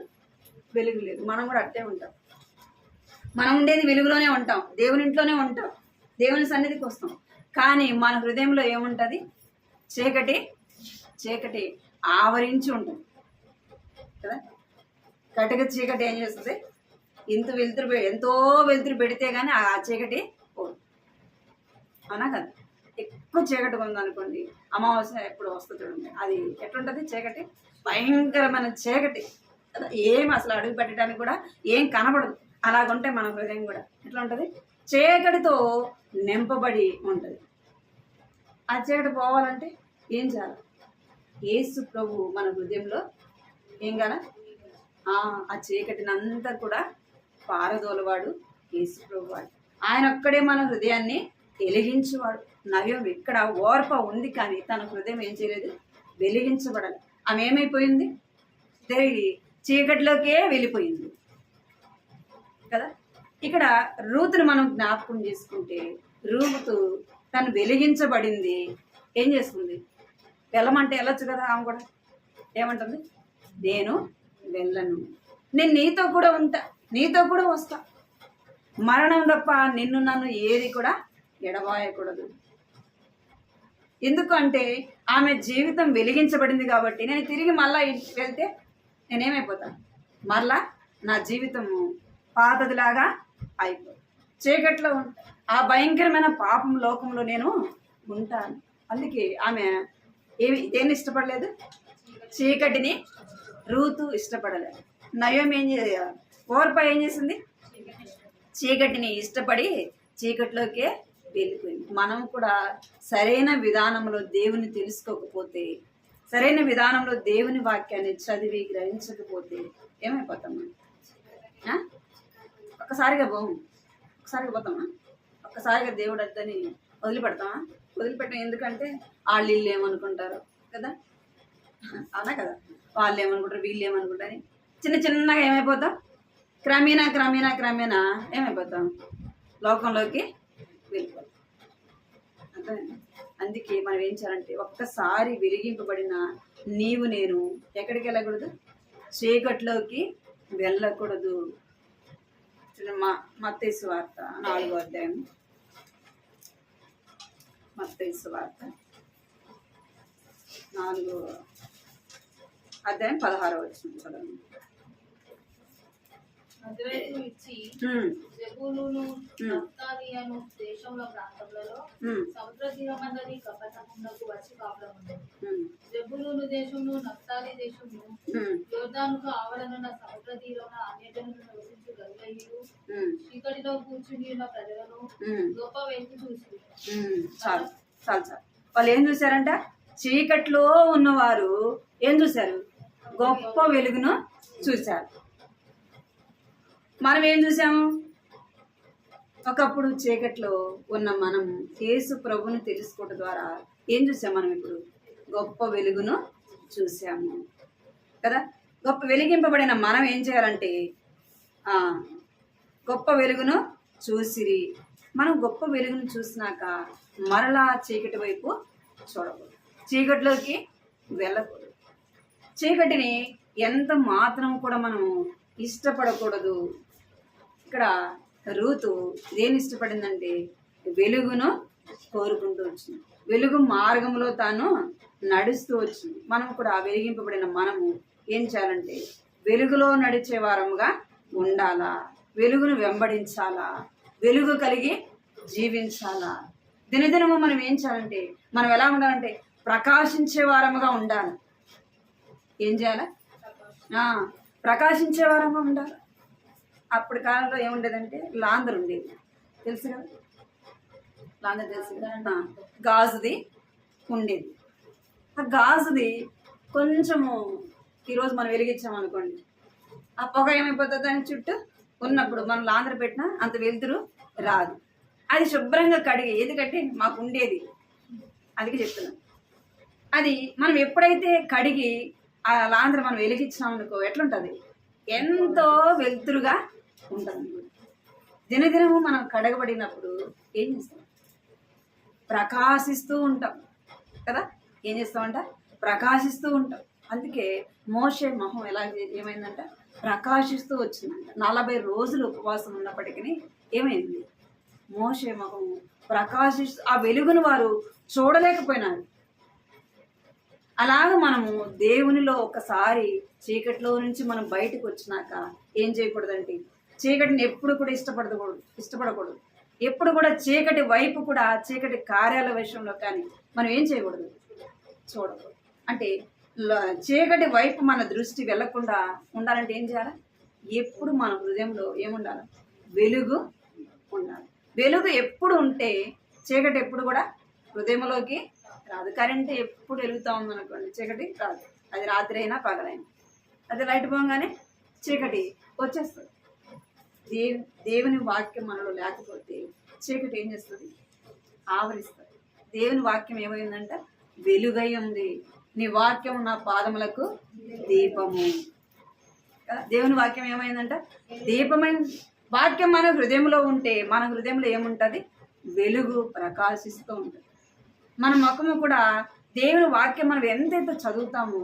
వెలుగు లేదు. మనం కూడా అట్టే ఉంటాం. మనం ఉండేది వెలుగులోనే ఉంటాం, దేవుని ఇంట్లోనే ఉంటాం, దేవుని సన్నిధికి వస్తాం. కానీ మన హృదయంలో ఏముంటుంది? చీకటి చీకటి ఆవరించి ఉంటుంది కదా. కటిక చీకటి ఏం చేస్తుంది? ఎంతో వెలుతురు పెడితే కానీ ఆ చీకటి పోదు. అవునా కదా? ఎక్కువ చీకటి ఉందనుకోండి, అమావాస్య ఎప్పుడు వస్తుంది చూడండి, అది ఎట్లుంటుంది? చీకటి భయంకరమైన చీకటి కదా. ఏం అసలు అడుగు పెట్టడానికి కూడా ఏం కనబడదు. అలాగుంటే మన హృదయం కూడా ఎట్లా ఉంటుంది? చీకటితో నింపబడి ఉంటుంది. ఆ చీకటి పోవాలంటే ఏం చేయాలి? యేసు ప్రభు మన హృదయంలో ఏం కాల? ఆ చీకటినంతా కూడా పారదోలవాడు యేసు ప్రభు వాడు. ఆయన ఒక్కడే మన హృదయాన్ని వెలిగించేవాడు. నవ్యం ఇక్కడ ఓర్ప ఉంది, కానీ తన హృదయం ఏం చేయలేదు? వెలిగించబడాలి. ఆమె ఏమైపోయింది? తిరిగి చీకటిలోకే వెళ్ళిపోయింది కదా. ఇక్కడ రూతుని మనం జ్ఞాపకం చేసుకుంటే, రూతు తను వెలిగించబడింది. ఏం చేస్తుంది? వెళ్ళమంటే వెళ్ళొచ్చు కదా. ఆమె కూడా ఏమంటుంది? నేను వెళ్ళను, నేను నీతో కూడా ఉంటా, నీతో కూడా వస్తా, మరణం తప్ప నిన్ను నన్ను ఏది కూడా ఎడబాయకూడదు. ఎందుకంటే ఆమె జీవితం వెలిగించబడింది కాబట్టి. నేను తిరిగి మళ్ళా ఇంటికి వెళ్తే నేనేమైపోతాను? మళ్ళా నా జీవితము పాతదిలాగా అయిపోతుంది. చీకట్లో ఆ భయంకరమైన పాపం లోకంలో నేను ఉంటాను. అందుకే ఆమె దేన్ని ఇష్టపడలేదు? చీకటిని. రూతు ఇష్టపడలేదు. నయోమి ఓర్ప ఏం చేసింది? చీకటిని ఇష్టపడి చీకటిలోకే వెళ్ళిపోయింది. మనం కూడా సరైన విధానంలో దేవుని తెలుసుకోకపోతే, సరైన విధానంలో దేవుని వాక్యాన్ని చదివి గ్రహించకపోతే ఏమైపోతాం? ఒక్కసారిగా పోతామా? ఒక్కసారిగా దేవుడు అద్దని వదిలిపెడతామా? వదిలిపెట్టాం. ఎందుకంటే వాళ్ళు వీళ్ళు ఏమనుకుంటారు కదా, అవునా కదా, వాళ్ళు ఏమనుకుంటారు, వీళ్ళు ఏమనుకుంటారు, చిన్న చిన్నగా ఏమైపోతాం? క్రమేణా ఏమైపోతాం? లోకంలోకి వెళ్ళిపోతాం. అర్థమైంది? అందుకే మనం ఏం చేయాలంటే, ఒక్కసారి వెలిగింపబడిన నీవు నేను ఎక్కడికి వెళ్ళకూడదు? చీకట్లోకి వెళ్ళకూడదు. మత్తయి సువార్త 4వ అధ్యాయం, మత్తయి సువార్త 4వ అధ్యాయం 16వ వచనం చదవండి. నజరేతు ఇచ్చి జెబూలూను నఫ్తాలి అను దేశంలో ప్రాంతములలో సముద్ర తీరమందరి కపటమునకు వచ్చి కాపురం ఉండేది. జెబూలూను దేశమును నఫ్తాలి దేశమును యోర్దానుకు ఆవరణున్న సముద్ర తీరమున అన్యజనులు నివసించు గలిలయులు చీకటిలో కూర్చుని ఉన్న ప్రజలను గొప్ప వెలుగు చూసి. చాలు వాళ్ళు ఏం చూశారంట? చీకట్లో ఉన్నవారు ఏం చూశారు? గొప్ప వెలుగును చూశారు. మనం ఏం చూసాము? ఒకప్పుడు చీకట్లో ఉన్న మనం యేసు ప్రభుని తెలుసుకోవడం ద్వారా ఏం చూసాం? మనం ఇప్పుడు గొప్ప వెలుగును చూసాము కదా. గొప్ప వెలిగింపబడిన మనం ఏం చేయాలంటే, గొప్ప వెలుగును చూసిరి. మనం గొప్ప వెలుగును చూసినాక మరలా చీకటి వైపు చూడకూడదు, చీకటిలోకి వెళ్ళకూడదు. చీకటిని ఎంత మాత్రం కూడా మనం ఇష్టపడకూడదు. ఇక్కడ రూతు దేని ఇష్టపడిందంటే, వెలుగును కోరుకుంటూ వచ్చింది, వెలుగు మార్గంలో తాను నడుస్తూ వచ్చింది. మనం కూడా వెలిగింపబడిన మనము ఏం చేయాలంటే, వెలుగులో నడిచే వారముగా ఉండాలా, వెలుగును వెంబడించాలా, వెలుగు కలిగి జీవించాలా. దినదినము మనం ఏం చేయాలంటే, మనం ఎలా ఉండాలంటే ప్రకాశించే వారముగా ఉండాలి. ఏం చేయాలి? ప్రకాశించే వారంగా ఉండాలి. అప్పటి కాలంలో ఏముండేదంటే లాందరు ఉండేది, తెలుసు కదా, లాందరు తెలుసు కదా, గాజుది ఉండేది. ఆ గాజుది కొంచెము ఈరోజు మనం వెలిగించామనుకోండి, ఆ పొగ ఏమైపోతుంది? దాని చుట్టూ ఉన్నప్పుడు మనం లాందరు పెట్టినా అంత వెలుతురు రాదు. అది శుభ్రంగా కడిగి, ఎందుకంటే మాకు ఉండేది, అందుకే చెప్తున్నాం. అది మనం ఎప్పుడైతే కడిగి ఆ లాంధ్ర మనం వెలిగించామనుకో ఎట్లుంటుంది? ఎంతో వెలుతురుగా ఉంటుంది. దినదినము మనం కడగబడినప్పుడు ఏం చేస్తాం? ప్రకాశిస్తూ ఉంటాం కదా. ఏం చేస్తామంట? ప్రకాశిస్తూ ఉంటాం. అందుకే మోషే మొహం ఎలా ఏమైందంట? ప్రకాశిస్తూ వచ్చిందంట. 40 రోజులు ఉపవాసం ఉన్నప్పటికీ ఏమైంది? మోషే మొహం ప్రకాశిస్తూ, ఆ వెలుగును వారు చూడలేకపోయినారు. అలాగ మనము దేవునిలో ఒకసారి చీకటిలో నుంచి మనం బయటకు వచ్చినాక ఏం చేయకూడదంటే, చీకటిని ఎప్పుడు కూడా ఇష్టపడకూడదు. ఎప్పుడు కూడా చీకటి వైపు కూడా, చీకటి కార్యాల విషయంలో కానీ మనం ఏం చేయకూడదు? చూడకూడదు. అంటే చీకటి వైపు మన దృష్టి వెళ్లకుండా ఉండాలంటే ఏం చేయాలి? ఎప్పుడు మన హృదయంలో ఏముండాలి? వెలుగు ఉండాలి. వెలుగు ఎప్పుడు ఉంటే చీకటి ఎప్పుడు కూడా హృదయంలోకి రాదు. కరెంటు ఎప్పుడు వెలుగుతూ ఉందనుకోండి, చీకటి రాదు. అది రాత్రి అయినా పగలైనా. అది లైట్ పోగానే చీకటి వచ్చేస్తుంది. దేవుని వాక్యం మనలో లేకపోతే చీకటి ఏం చేస్తుంది? ఆవరిస్తుంది. దేవుని వాక్యం ఏమైందంట? వెలుగై ఉంది. నీ వాక్యం నా పాదములకు దీపము. దేవుని వాక్యం ఏమైందంట? దీపమైన వాక్యం మన హృదయంలో ఉంటే మన హృదయంలో ఏముంటుంది? వెలుగు ప్రకాశిస్తూ ఉంటుంది. మన ముఖము కూడా దేవుని వాక్యం మనం ఎంతైతే చదువుతామో,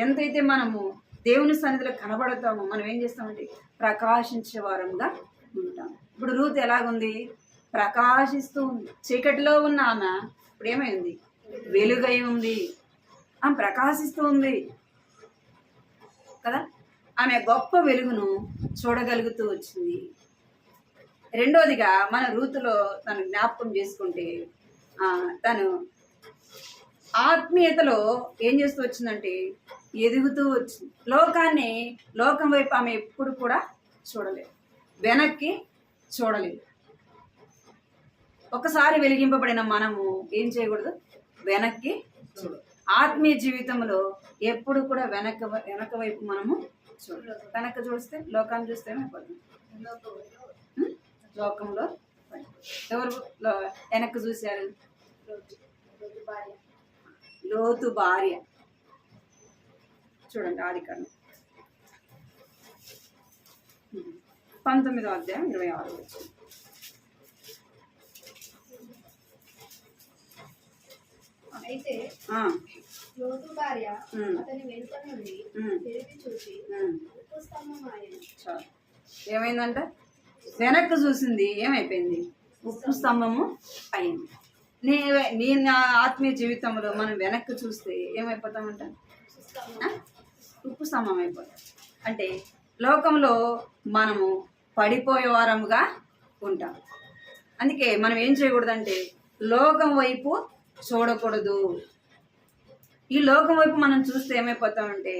ఎంతైతే మనము దేవుని సన్నిధిలో కనబడతామో, మనం ఏం చేస్తామంటే ప్రకాశించే వారంగా ఉంటాం. ఇప్పుడు రూత్ ఎలాగుంది? ప్రకాశిస్తూ ఉంది. చీకటిలో ఉన్న ఆమె ఇప్పుడు ఏమైంది? వెలుగై ఉంది. ఆమె ప్రకాశిస్తూ ఉంది కదా. ఆమె గొప్ప వెలుగును చూడగలుగుతూ వచ్చింది. రెండోదిగా మన రూతులో తను జ్ఞాపకం చేసుకుంటే తను ఆత్మీయతలో ఏం చేస్తూ వచ్చిందంటే ఎదుగుతూ వచ్చింది. లోకం వైపు ఆమె ఎప్పుడు కూడా చూడలేదు, వెనక్కి చూడలేదు. ఒకసారి వెలిగింపబడిన మనము ఏం చేయకూడదు? వెనక్కి చూడు. ఆత్మీయ జీవితంలో ఎప్పుడు కూడా వెనక వైపు మనము చూడలేదు. వెనక్కి చూస్తే లోకాన్ని చూస్తే ఏమైపోతుంది? లోకంలో ఎవరు వెనక్కి చూశారు? లోతు భార్య. చూడండి ఆదికాండం 19వ అధ్యాయం 26వ వచనం. అయితే లోతు భార్య అతని వెనుక నుండి తిరిగి చూసి ఉప్పు స్తంభం ఆయను. ఏమైందంట? వెనక్కి చూసింది, ఏమైపోయింది? ఉప్పు స్తంభము అయింది. నీ ఆత్మీయ జీవితంలో మనం వెనక్కి చూస్తే ఏమైపోతామంట? ఉప్పు స్తంభం అయిపోతాం. అంటే లోకంలో మనము పడిపోయే వారముగా ఉంటాం. అందుకే మనం ఏం చేయకూడదంటే లోకం వైపు చూడకూడదు. ఈ లోకం వైపు మనం చూస్తే ఏమైపోతామంటే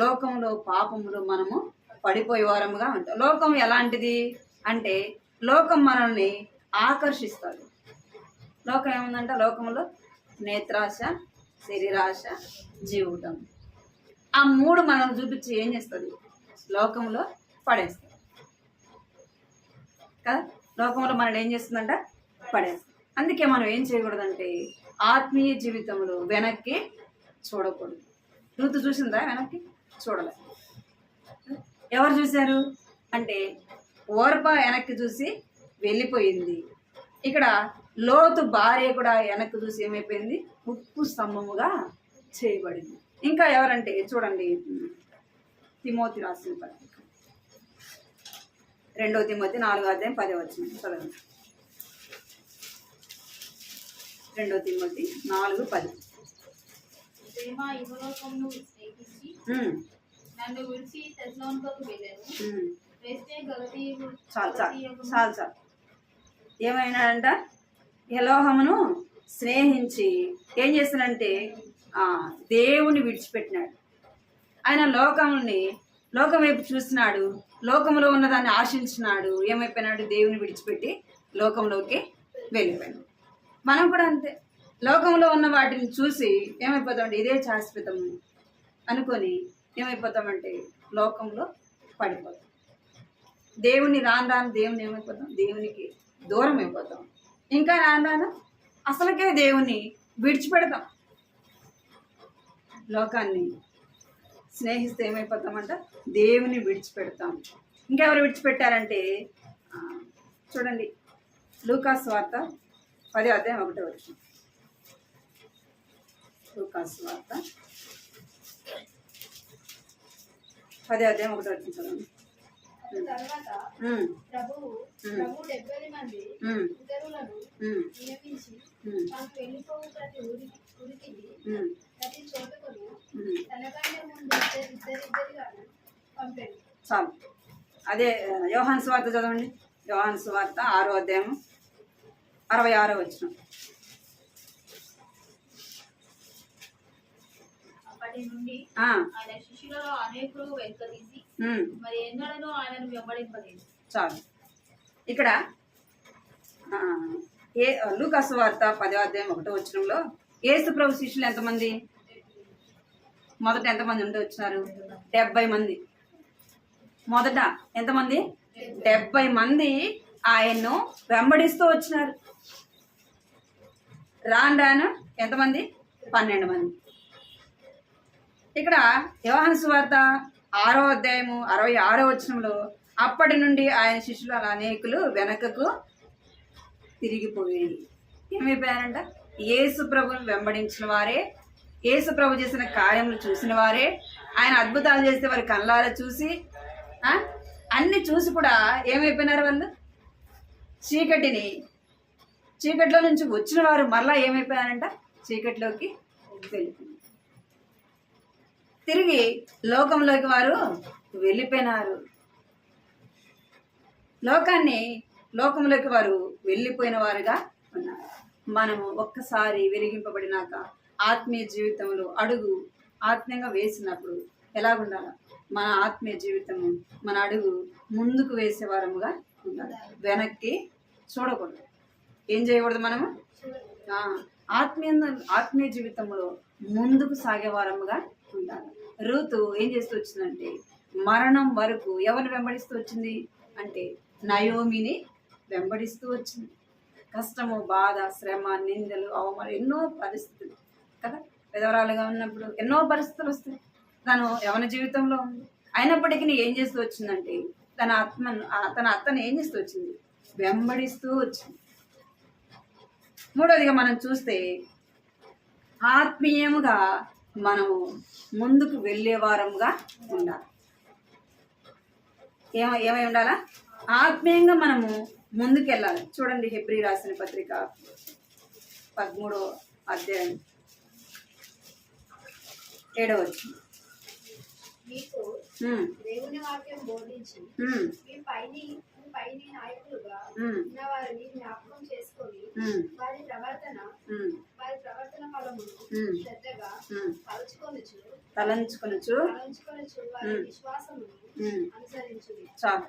లోకంలో పాపములో మనము పడిపోయే వారముగా ఉంటాం. లోకం ఎలాంటిది అంటే లోకం మనల్ని ఆకర్షిస్తుంది. లోకం ఏముందంటే లోకంలో నేత్రాశ, శరీరాశ, జీవితం, ఆ మూడు మనల్ని చూపించి ఏం చేస్తుంది? లోకంలో పడేస్తుంది కదా. లోకంలో మనల్ని ఏం చేస్తుందంట? పడేస్తుంది. అందుకే మనం ఏం చేయకూడదంటే ఆత్మీయ జీవితంలో వెనక్కి చూడకూడదు. రూతు చూసిందా? వెనక్కి చూడలే. ఎవరు చూశారు అంటే ఓర్ప వెనక్కి చూసి వెళ్ళిపోయింది. ఇక్కడ లోతు భార్య కూడా వెనక్కి చూసి ఏమైపోయింది? ఉప్పు స్తంభముగా చేయబడింది. ఇంకా ఎవరంటే చూడండి, తిమోతి రాసిన పత్రిక 2వ తిమోతి 4వ అధ్యాయం 10వ వచనం చదవండి. 2వ తిమోతి 4:10. ప్రేమ యువలోకమును స్నేహించి నన్ను విడిచి తెస్సలోనికకు వెళ్ళాను. వేస్తే చాలు ఏమైనాడంట? ఎలోహమును స్నేహించి ఏం చేస్తాడంటే దేవుని విడిచిపెట్టినాడు. ఆయన లోకం వైపు చూసినాడు, లోకంలో ఉన్నదాన్ని ఆశించినాడు. ఏమైపోయినాడు? దేవుని విడిచిపెట్టి లోకంలోకి వెళ్ళిపోయాడు. మనం కూడా అంతే, లోకంలో ఉన్న వాటిని చూసి ఏమైపోతామంటే ఇదే శాశ్వతం అనుకొని ఏమైపోతామంటే లోకంలో పడిపోతాం. దేవుని రాను దేవుని ఏమైపోతాం? దేవునికి దూరం అయిపోతాం. ఇంకా రాను అసలుకే దేవుని విడిచిపెడతాం. లోకాన్ని స్నేహిస్తే ఏమైపోతామంట? దేవుని విడిచిపెడతాం. ఇంకెవరు విడిచిపెట్టారంటే చూడండి, లూకాసు వార్త 10వ అధ్యాయం 1వ వచనం. లూకాసు వార్త 10వ అధ్యాయం 1వ వచనం చదవండి. తర్వాత ప్రభువు 70 మంది ఇతరులను నియమించి తాను వెళ్ళిపోవు ప్రతి ఊరికి ప్రతి చోటకును తనకంటే ముందు ఇద్దరిగా పంపాడు. చాలు. అదే యోహాను సువార్త చదవండి. యోహాను సువార్త 6వ అధ్యాయం 66వ వచనం. అప్పటి నుండి ఆయన శిష్యులలో అనేకులు వెనుకదీసి మరి ఎన్నడూ ఆయనను వెంబడింపలేదు. చాలు. ఇక్కడ లూకాసు వార్త 10వ అధ్యాయం 1వ వచనంలో యేసు ప్రభు శిష్యులు ఎంతమంది? మొదట ఎంతమంది ఉండి వచ్చినారు? 70 మంది. మొదట ఎంతమంది? 70 మంది ఆయన్ను వెంబడిస్తూ వచ్చినారు. రాను ఎంతమంది? 12 మంది. ఇక్కడ యోహాను సువార్త 6వ అధ్యాయము 66వ వచనంలో అప్పటి నుండి ఆయన శిష్యులు అనేకులు వెనకకు తిరిగిపోయి ఏమైపోయారంట? యేసు ప్రభుని వెంబడించిన వారే, యేసు ప్రభు చేసిన కార్యములు చూసిన వారే, ఆయన అద్భుతాలు చేస్తే వారి కళ్ళారా చూసి అన్ని చూసి కూడా ఏమైపోయినారు? వాళ్ళు చీకటిలో నుంచి వచ్చిన వారు మరలా ఏమైపోయారంట? చీకటిలోకి వెళ్ళిపోయారు. తిరిగి లోకంలోకి వారు వెళ్ళిపోయినారు. లోకంలోకి వారు వెళ్ళిపోయిన వారుగా ఉన్నారు. మనము ఒక్కసారి వెలిగింపబడినాక ఆత్మీయ జీవితంలో అడుగు ఆత్మీయంగా వేసినప్పుడు ఎలాగుండాల? మన ఆత్మీయ జీవితము, మన అడుగు ముందుకు వేసేవారముగా ఉండాలి, వెనక్కి చూడకూడదు. ఏం చేయకూడదు? మనము ఆత్మీయ జీవితంలో ముందుకు సాగేవారముగా ఉండాలి. రూతు ఏం చేస్తూ వచ్చిందంటే మరణం వరకు ఎవరిని వెంబడిస్తూ వచ్చింది అంటే నయోమిని వెంబడిస్తూ వచ్చింది. కష్టము, బాధ, శ్రమ, నిందలు, అవమానం, ఎన్నో పరిస్థితులు కదా. పెదవరాలుగా ఉన్నప్పుడు ఎన్నో పరిస్థితులు వస్తాయి. తను యవన జీవితంలో ఉంది. అయినప్పటికీ ఏం చేస్తూ వచ్చిందంటే తన అత్తను ఏం చేస్తూ వచ్చింది? వెంబడిస్తూ వచ్చింది. మూడోదిగా మనం చూస్తే ఆత్మీయముగా మనము ముందుకు వెళ్ళే వారముగా ఉండాలి. ఏమై ఉండాలా? ఆత్మీయంగా మనము ముందుకెళ్ళాలి. చూడండి, హెబ్రీ రాసిన పత్రిక 13వ అధ్యాయం 7వ వచనం. మీకు దేవుని వాక్యం బోధించి మీ పైని నాయకులుగా ఉన్న వారిని జ్ఞాపకం చేసుకొని వారి ప్రవర్తన ఫలమును శ్రద్ధగా తలంచుకొనుచు వారి విశ్వాసమును అనుసరించుడి. చాలు.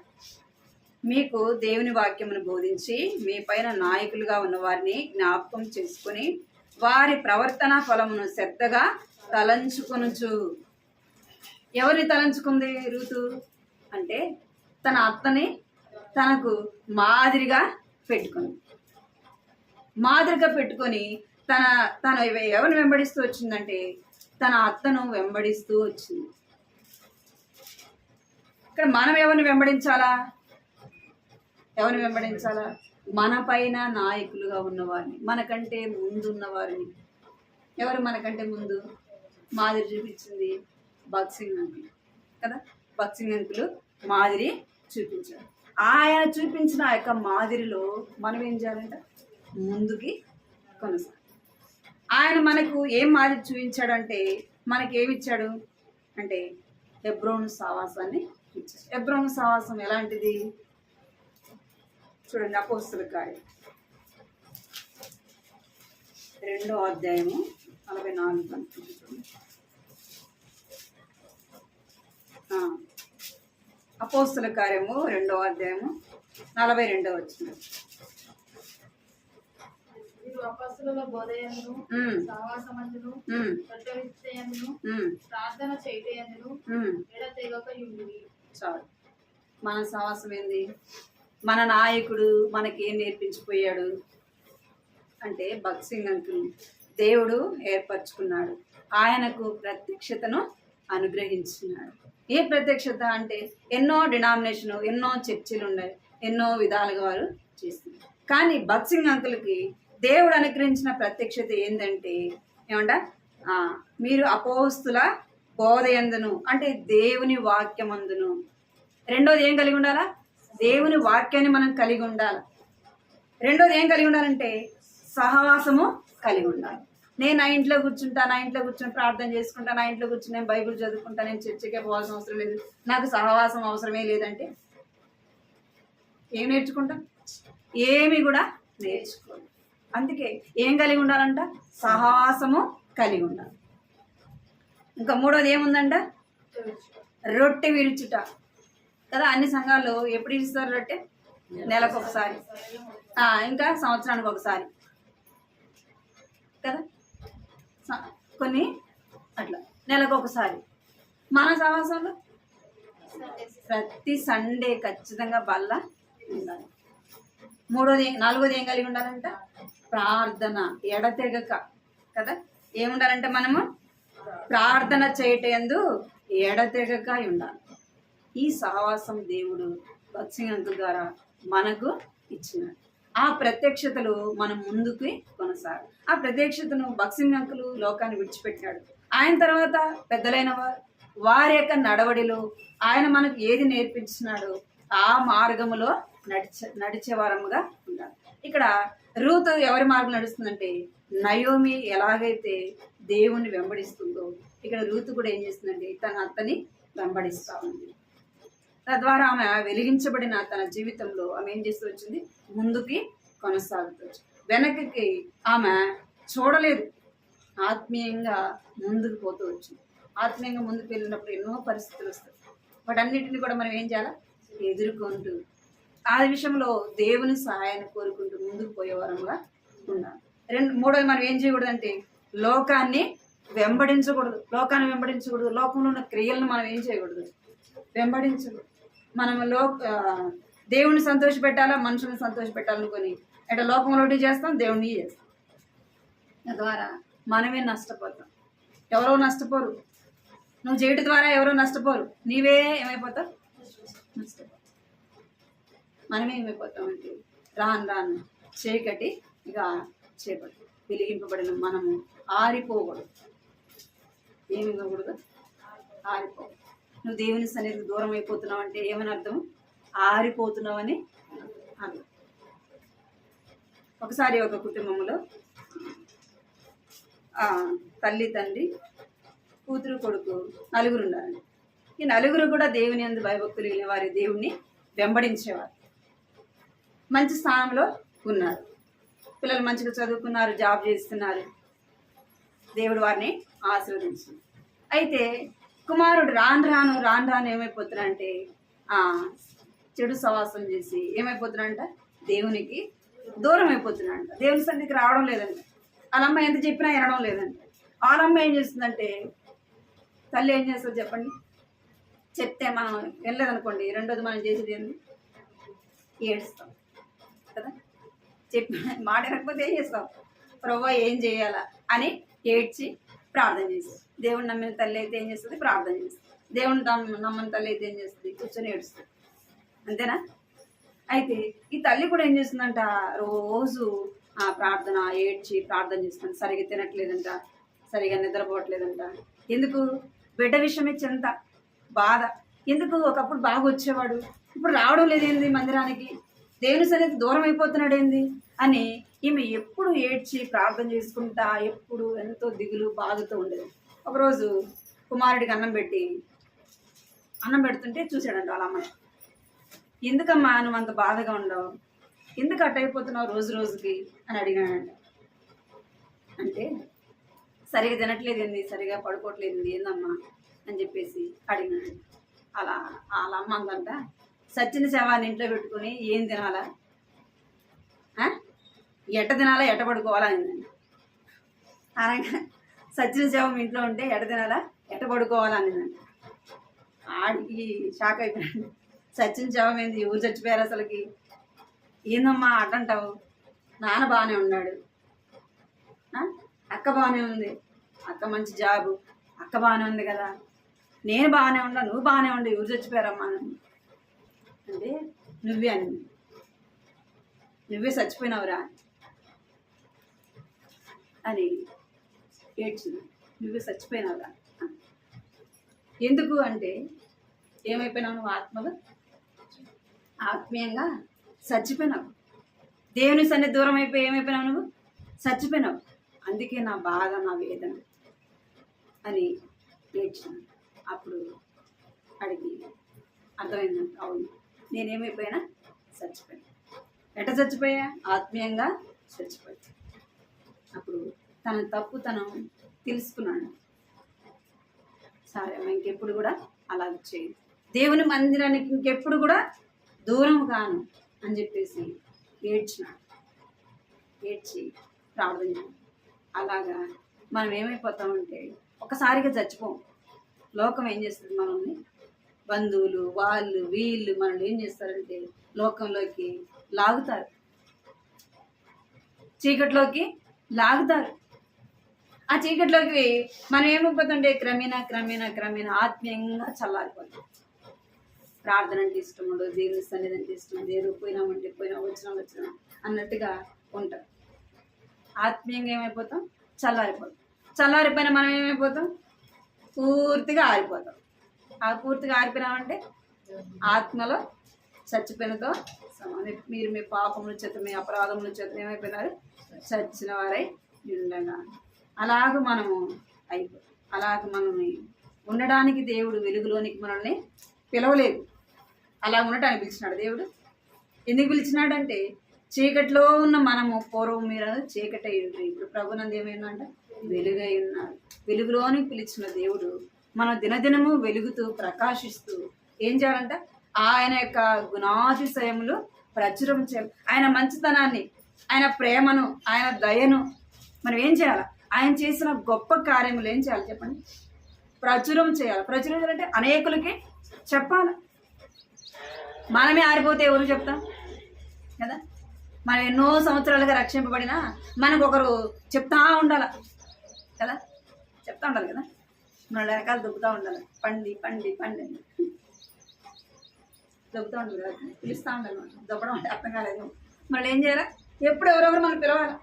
మీకు దేవుని వాక్యమును బోధించి మీ పైన నాయకులుగా ఉన్న వారిని జ్ఞాపకం చేసుకుని వారి ప్రవర్తన ఫలమును శ్రద్ధగా తలంచుకొనుచు. ఎవరిని తలంచుకుంది రూతు అంటే తన అత్తని తనకు మాదిరిగా పెట్టుకొని తన ఎవరిని వెంబడిస్తూ వచ్చిందంటే తన అత్తను వెంబడిస్తూ వచ్చింది. ఇక్కడ మనం ఎవరిని వెంబడించాలా? మన పైన నాయకులుగా ఉన్నవారిని, మనకంటే ముందున్న వారిని. ఎవరు మనకంటే ముందు మాదిరి చూపించింది? భగత్ అంకుల్ కదా. భగత్ అంకుల్ మాదిరి చూపించారు. ఆయన చూపించిన ఆ యొక్క మాదిరిలో మనం ఏం చేయాలంట? ముందుకి కొనసాగాలి. ఆయన మనకు ఏం మాదిరి చూపించాడంటే మనకి ఏమి ఇచ్చాడు అంటే హెబ్రోను సావాసాన్ని ఇచ్చాడు. హెబ్రోను సావాసం ఎలాంటిది? చూడండి, అపోస్తలుల కార్యం 2వ అధ్యాయము 44. అపోస్తలుల కార్యము 2వ అధ్యాయము 42వ వచనం. అపొస్తలుల బోధయందును సహవాసమందును రొట్టె విరుచుటయందును ప్రార్థన చేయుటయందును ఎడతెగక యుండుడి. చాలు. మన సహవాసం ఏంది? మన నాయకుడు మనకేం నేర్పించిపోయాడు అంటే భగత్ సింగ్ అంకుల్ దేవుడు ఏర్పరచుకున్నాడు. ఆయనకు ప్రత్యక్షతను అనుగ్రహించినాడు. ఏ ప్రత్యక్షత అంటే ఎన్నో డినామినేషన్, ఎన్నో చర్చిలు ఉన్నాయి, ఎన్నో విధాలుగా వారు చేస్తున్నారు. కానీ భగత్ సింగ్ అంకుల్కి దేవుడు అనుగ్రహించిన ప్రత్యక్షత ఏంటంటే ఏమంట? మీరు అపోస్తుల బోధయందును అంటే దేవుని వాక్యమందును. రెండోది ఏం కలిగి ఉండాలా? దేవుని వాక్యాన్ని మనం కలిగి ఉండాలి. రెండోది ఏం కలిగి ఉండాలంటే సహవాసము కలిగి ఉండాలి. నేను నా ఇంట్లో కూర్చుని ప్రార్థన చేసుకుంటా, నా ఇంట్లో కూర్చుని నేను బైబిల్ చదువుకుంటా, నేను చర్చికే పోవాల్సిన అవసరం లేదు, నాకు సహవాసం అవసరమే లేదంటే ఏం నేర్చుకుంటాం? ఏమి కూడా నేర్చుకోండి. అందుకే ఏం కలిగి ఉండాలంట? సహవాసము కలిగి ఉండాలి. ఇంకా మూడోది ఏముందంట? రొట్టె విరుచుట కదా. అన్ని సంఘాల్లో ఎప్పుడు ఇస్తారు రొట్టె? నెలకు ఒకసారి, ఇంకా సంవత్సరానికి ఒకసారి కదా. కొన్ని అట్లా నెలకు ఒకసారి. మన సహవాసంలో ప్రతి సండే ఖచ్చితంగా బల్ల ఉండాలి. నాలుగోది ఏం కలిగి ఉండాలంట? ప్రార్థన ఎడతెగక కదా. ఏముండాలంటే మనము ప్రార్థన చేయటందు ఎడతెగక ఉండాలి. ఈ సహవాసం దేవుడు భగత్ సింగ్ అంకుల్ ద్వారా మనకు ఇచ్చినాడు. ఆ ప్రత్యక్షతలు మనం ముందుకు కొనసాగు. ఆ ప్రత్యక్షతను భక్సింగ్ అంకులు లోకాన్ని విడిచిపెట్టాడు. ఆయన తర్వాత పెద్దలైన వారి యొక్క నడవడిలో ఆయన మనకు ఏది నేర్పించినాడో ఆ మార్గములో నడిచే వారముగా ఉండాలి. ఇక్కడ రూతు ఎవరి మార్గం నడుస్తుందంటే, నయోమి ఎలాగైతే దేవుణ్ణి వెంబడిస్తుందో ఇక్కడ రూతు కూడా ఏం చేస్తుందంటే తన అత్తని వెంబడిస్తూ ఉంది. తద్వారా ఆమె వెలిగించబడిన తన జీవితంలో ఆమె ఏం చేస్తూ వచ్చింది, ముందుకి కొనసాగుతూ వెనక్కి ఆమె చూడలేదు, ఆత్మీయంగా ముందుకు పోతూ వచ్చింది. ఆత్మీయంగా ముందుకు వెళ్ళినప్పుడు ఎన్నో పరిస్థితులు వస్తాయి. వాటన్నిటిని కూడా మనం ఏం చేయాలి, ఎదుర్కొంటూ ఆ విషయంలో దేవుని సహాయాన్ని కోరుకుంటూ ముందుకు పోయేవారంగా ఉండాలి. మూడోది మనం ఏం చేయకూడదంటే లోకాన్ని వెంబడించకూడదు. లోకంలో ఉన్న క్రియలను మనం ఏం చేయకూడదు, వెంబడించకూడదు. మనం దేవుణ్ణి సంతోషపెట్టాలా, మనుషులను సంతోషపెట్టాలనుకొని అంటే లోకంలో ఒకటి చేస్తాం, దేవుణ్ణి చేస్తాం. తద్వారా మనమే నష్టపోతాం, ఎవరో నష్టపోరు. నువ్వు చేయడం ద్వారా ఎవరో నష్టపోరు, నీవే ఏమైపోతావు, నష్టపోతావు. మనమే ఏమైపోతామంటే రాను రాను చీకటి ఇక చేపట్టు వెలిగింపబడిన మనము ఆరిపోకూడదు. ఏమి ఇవ్వకూడదు, ఆరిపోకూడదు. నువ్వు దేవుని సన్నిధికి దూరం అయిపోతున్నావు అంటే ఏమని అర్థం, ఆరిపోతున్నావని అర్థం. ఒకసారి ఒక కుటుంబంలో తల్లి, తండ్రి, కూతురు, కొడుకు నలుగురు ఉండాలండి. ఈ నలుగురు కూడా దేవుని యందు భయభక్తులు కలిగిన వారి దేవుణ్ణి వెంబడించేవారు. మంచి స్థానంలో ఉన్నారు, పిల్లలు మంచిగా చదువుకున్నారు, జాబ్ చేస్తున్నారు, దేవుడు వారిని ఆశీర్వదించింది. అయితే కుమారుడు రాను రాను ఏమైపోతున్నాడంటే చెడు సవాసం చేసి ఏమైపోతున్నాడంట, దేవునికి దూరం అయిపోతున్నాడంట. దేవుని సన్నిధికి రావడం లేదంట. వాళ్ళమ్మ ఎంత చెప్పినా వినడం లేదంట. వాళ్ళమ్మ ఏం చేస్తుందంటే, తల్లి ఏం చేస్తుంది చెప్పండి, చెప్తే మనం వెళ్ళలేదనుకోండి, రెండోది మనం చేసేది ఏంది, ఏడుస్తాం కదా. చెప్పి మాట వినకపోతే ఏం చేస్తాం, ప్రభువా ఏం చేయాలా అని ఏడ్చి ప్రార్థన చేస్తాం. దేవుని నమ్మిన తల్లి అయితే ఏం చేస్తుంది, ప్రార్థన చేస్తుంది. దేవుని నమ్మని తల్లి అయితే ఏం చేస్తుంది, కూర్చొని ఏడుస్తుంది. అంతేనా? అయితే ఈ తల్లి కూడా ఏం చేస్తుందంట, రోజు ప్రార్థన ఏడ్చి ప్రార్థన చేస్తుంది. సరిగా తినట్లేదంట, సరిగా నిద్రపోవట్లేదంట. ఎందుకు, బిడ్డ విషయమే చింత, బాధ. ఎందుకు, ఒకప్పుడు బాగా వచ్చేవాడు, ఇప్పుడు రావడం లేదేంది మందిరానికి, దేవుని సన్నిధికి దూరం అయిపోతున్నాడు ఏంది అని ఈమె ఎప్పుడు ఏడ్చి ప్రార్థన చేసుకుంటా ఎప్పుడు ఎంతో దిగులు బాధతో ఉండేది. ఒకరోజు కుమారుడికి అన్నం పెడుతుంటే చూశాడంట వాళ్ళ అమ్మాయి. ఎందుకమ్మా నువ్వు అంత బాధగా ఉండవు, ఎందుకు అట్ట అయిపోతున్నావు రోజుకి అని అడిగాడంట. అంటే సరిగా తినట్లేదు ఏంది, సరిగా పడుకోవట్లేదు ఏందమ్మా అని చెప్పేసి అడిగినాడు. అలా వాళ్ళ అమ్మ అందంట, సచ్చిన శవాన్ని ఇంట్లో పెట్టుకుని ఏం తినాలా, ఎట్ట తినాలా, ఎట్ట పడుకోవాలా అనిందండి. అనగా సచ్చిన శవం ఇంట్లో ఉంటే ఎట్ట తినాలా, ఎట్ట పడుకోవాలా అనిందండి. ఆడికి షాక్ అయిపోయాడు. సచ్చిన శవం ఏంది, ఎవరు చచ్చిపోయారు అసలుకి, ఏందమ్మా అట్టంటావు, నాన్న బాగానే ఉన్నాడు, అక్క బాగానే ఉంది, అక్క మంచి జాబు, అక్క బాగానే ఉంది కదా, నేను బాగానే ఉన్నా, నువ్వు బాగానే ఉండు, ఎవరు చచ్చిపోయారమ్మా అంటే నువ్వే అని, నువ్వే చచ్చిపోయినావురా అని ఏడ్చింది. నువ్వే చచ్చిపోయినావురా. ఎందుకు అంటే ఏమైపోయినావు, నువ్వు ఆత్మలో ఆత్మీయంగా చచ్చిపోయినావు, దేవుని సన్నిధి దూరం అయిపోయి ఏమైపోయినావు, నువ్వు చచ్చిపోయినావు, అందుకే నా బాధ, నా వేదన అని ఏడ్చాను. అప్పుడు అడిగి అర్థమైందంట, అవును నేనేమైపోయినా చచ్చిపోయాను. ఎట చచ్చిపోయా, ఆత్మీయంగా చచ్చిపోయా. అప్పుడు తన తప్పు తను తెలుసుకున్నాడు. సరే అమ్మ ఇంకెప్పుడు కూడా అలా చేయదు, దేవుని మందిరానికి ఇంకెప్పుడు కూడా దూరం కాను అని చెప్పేసి ఏడ్చినాడు. ఏడ్చి ప్రార్థన. అలాగా మనం ఏమైపోతామంటే ఒకసారిగా చచ్చిపోం. లోకం ఏం చేస్తుంది, మనల్ని బంధువులు వాళ్ళు వీళ్ళు మనల్ని ఏం చేస్తారంటే లోకంలోకి లాగుతారు, చీకట్లోకి లాగుతారు. ఆ చీకట్లోకి మనం ఏమైపోతుంటే క్రమేణా ఆత్మీయంగా చల్లారిపోతాం. ప్రార్థన అంటే ఇష్టం ఉండదు, దేవుని సన్నిధి అంటే ఇష్టం ఉండదు, ఏదో పోయినామంటే పోయినా వచ్చినా అన్నట్టుగా ఉంటాం. ఆత్మీయంగా ఏమైపోతాం? చల్లారిపోయిన మనం ఏమైపోతాం? పూర్తిగా ఆరిపోతాం. ఆ పూర్తిగా ఆరిపోయినామంటే ఆత్మలో చచ్చిపోయినతో సమానం. మీరు మీ పాపముల చేత మీ అపరాధముల చేత ఏమైపోయినారు? చచ్చిన వారై ఉండగా. అలాగ మనము అయిపోతాం. అలాగ మనల్ని ఉండడానికి దేవుడు వెలుగులోనికి మనల్ని పిలవలేదు, అలా ఉండటానికి పిలిచినాడు దేవుడు. ఎందుకు పిలిచినాడంటే చీకటిలో ఉన్న మనము పూర్వం మీరు చీకటి అయి ఉంటారు, ఇప్పుడు ప్రభునందు ఏమైందంటే వెలుగై ఉన్నారు. వెలుగులోనికి పిలిచిన దేవుడు మనం దినదినము వెలుగుతూ ప్రకాశిస్తూ ఏం చేయాలంట? ఆయన యొక్క గుణాతిశయములు ప్రచురం చేయాలి. ఆయన మంచితనాన్ని, ఆయన ప్రేమను, ఆయన దయను మనం ఏం చేయాలి? ఆయన చేసిన గొప్ప కార్యములు ఏం చేయాలి చెప్పండి? ప్రచురం చేయాలి. ప్రచురం చేయాలంటే అనేకులకి చెప్పాలి. మనమే ఆరిపోతే ఎవరు చెప్తాం కదా? మనం ఎన్నో సంవత్సరాలుగా రక్షింపబడినా మనకు ఒకరు చెప్తా ఉండాలి కదా, చెప్తా ఉండాలి కదా, మన వెనకాల దొబ్బుతూ ఉండాలి. పండి పండి పండి దొబ్బుతూ ఉండాలి కదా, పిలుస్తూ ఉండాలి. దొబ్బడం అంటే అర్థం కాలేదు. మళ్ళీ ఏం చేయాలి? ఎప్పుడు ఎవరెవరు మనం పిలవాలి?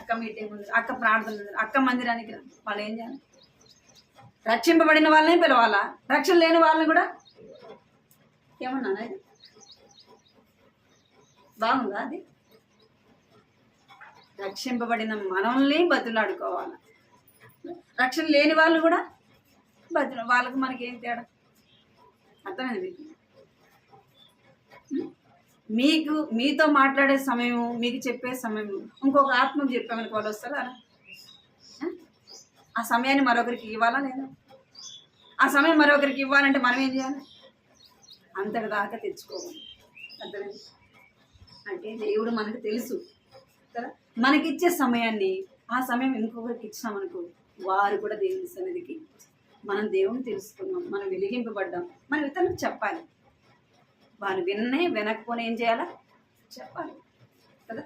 అక్క మీటింగ్ ఉంది, అక్క ప్రార్థన ఉంది, అక్క మందిరానికి రా. వాళ్ళు ఏం చేయాలి? రక్షింపబడిన వాళ్ళని పిలవాలా, రక్షణ లేని వాళ్ళని కూడా. ఏమన్నా ఇది బాగుందా? అది రక్షింపబడిన మనల్ని బతులాడుకోవాలి, రక్షణ లేని వాళ్ళు కూడా వాళ్ళకి మనకేం తేడా? అర్థమైంది మీకు? మీతో మాట్లాడే సమయం, మీకు చెప్పే సమయం ఇంకొక ఆత్మకు చెప్పామని వాళ్ళు వస్తారా? ఆ సమయాన్ని మరొకరికి ఇవ్వాలా లేదా? ఆ సమయం మరొకరికి ఇవ్వాలంటే మనం ఏం చేయాలి? అంతటి దాకా తెచ్చుకోవాలి. అర్థమైంది? అంటే దేవుడు మనకు తెలుసు కదా, మనకిచ్చే సమయాన్ని ఆ సమయం ఇంకొకరికి ఇచ్చామనుకో వారు కూడా దేవుని సన్నిధికి మనం దేవుని తెలుసుకున్నాం, మనం వెలిగింపబడ్డాం, మనం ఇతరులకు చెప్పాలి. వాళ్ళు వినకపోతే ఏం చేయాలా? చెప్పాలి కదా,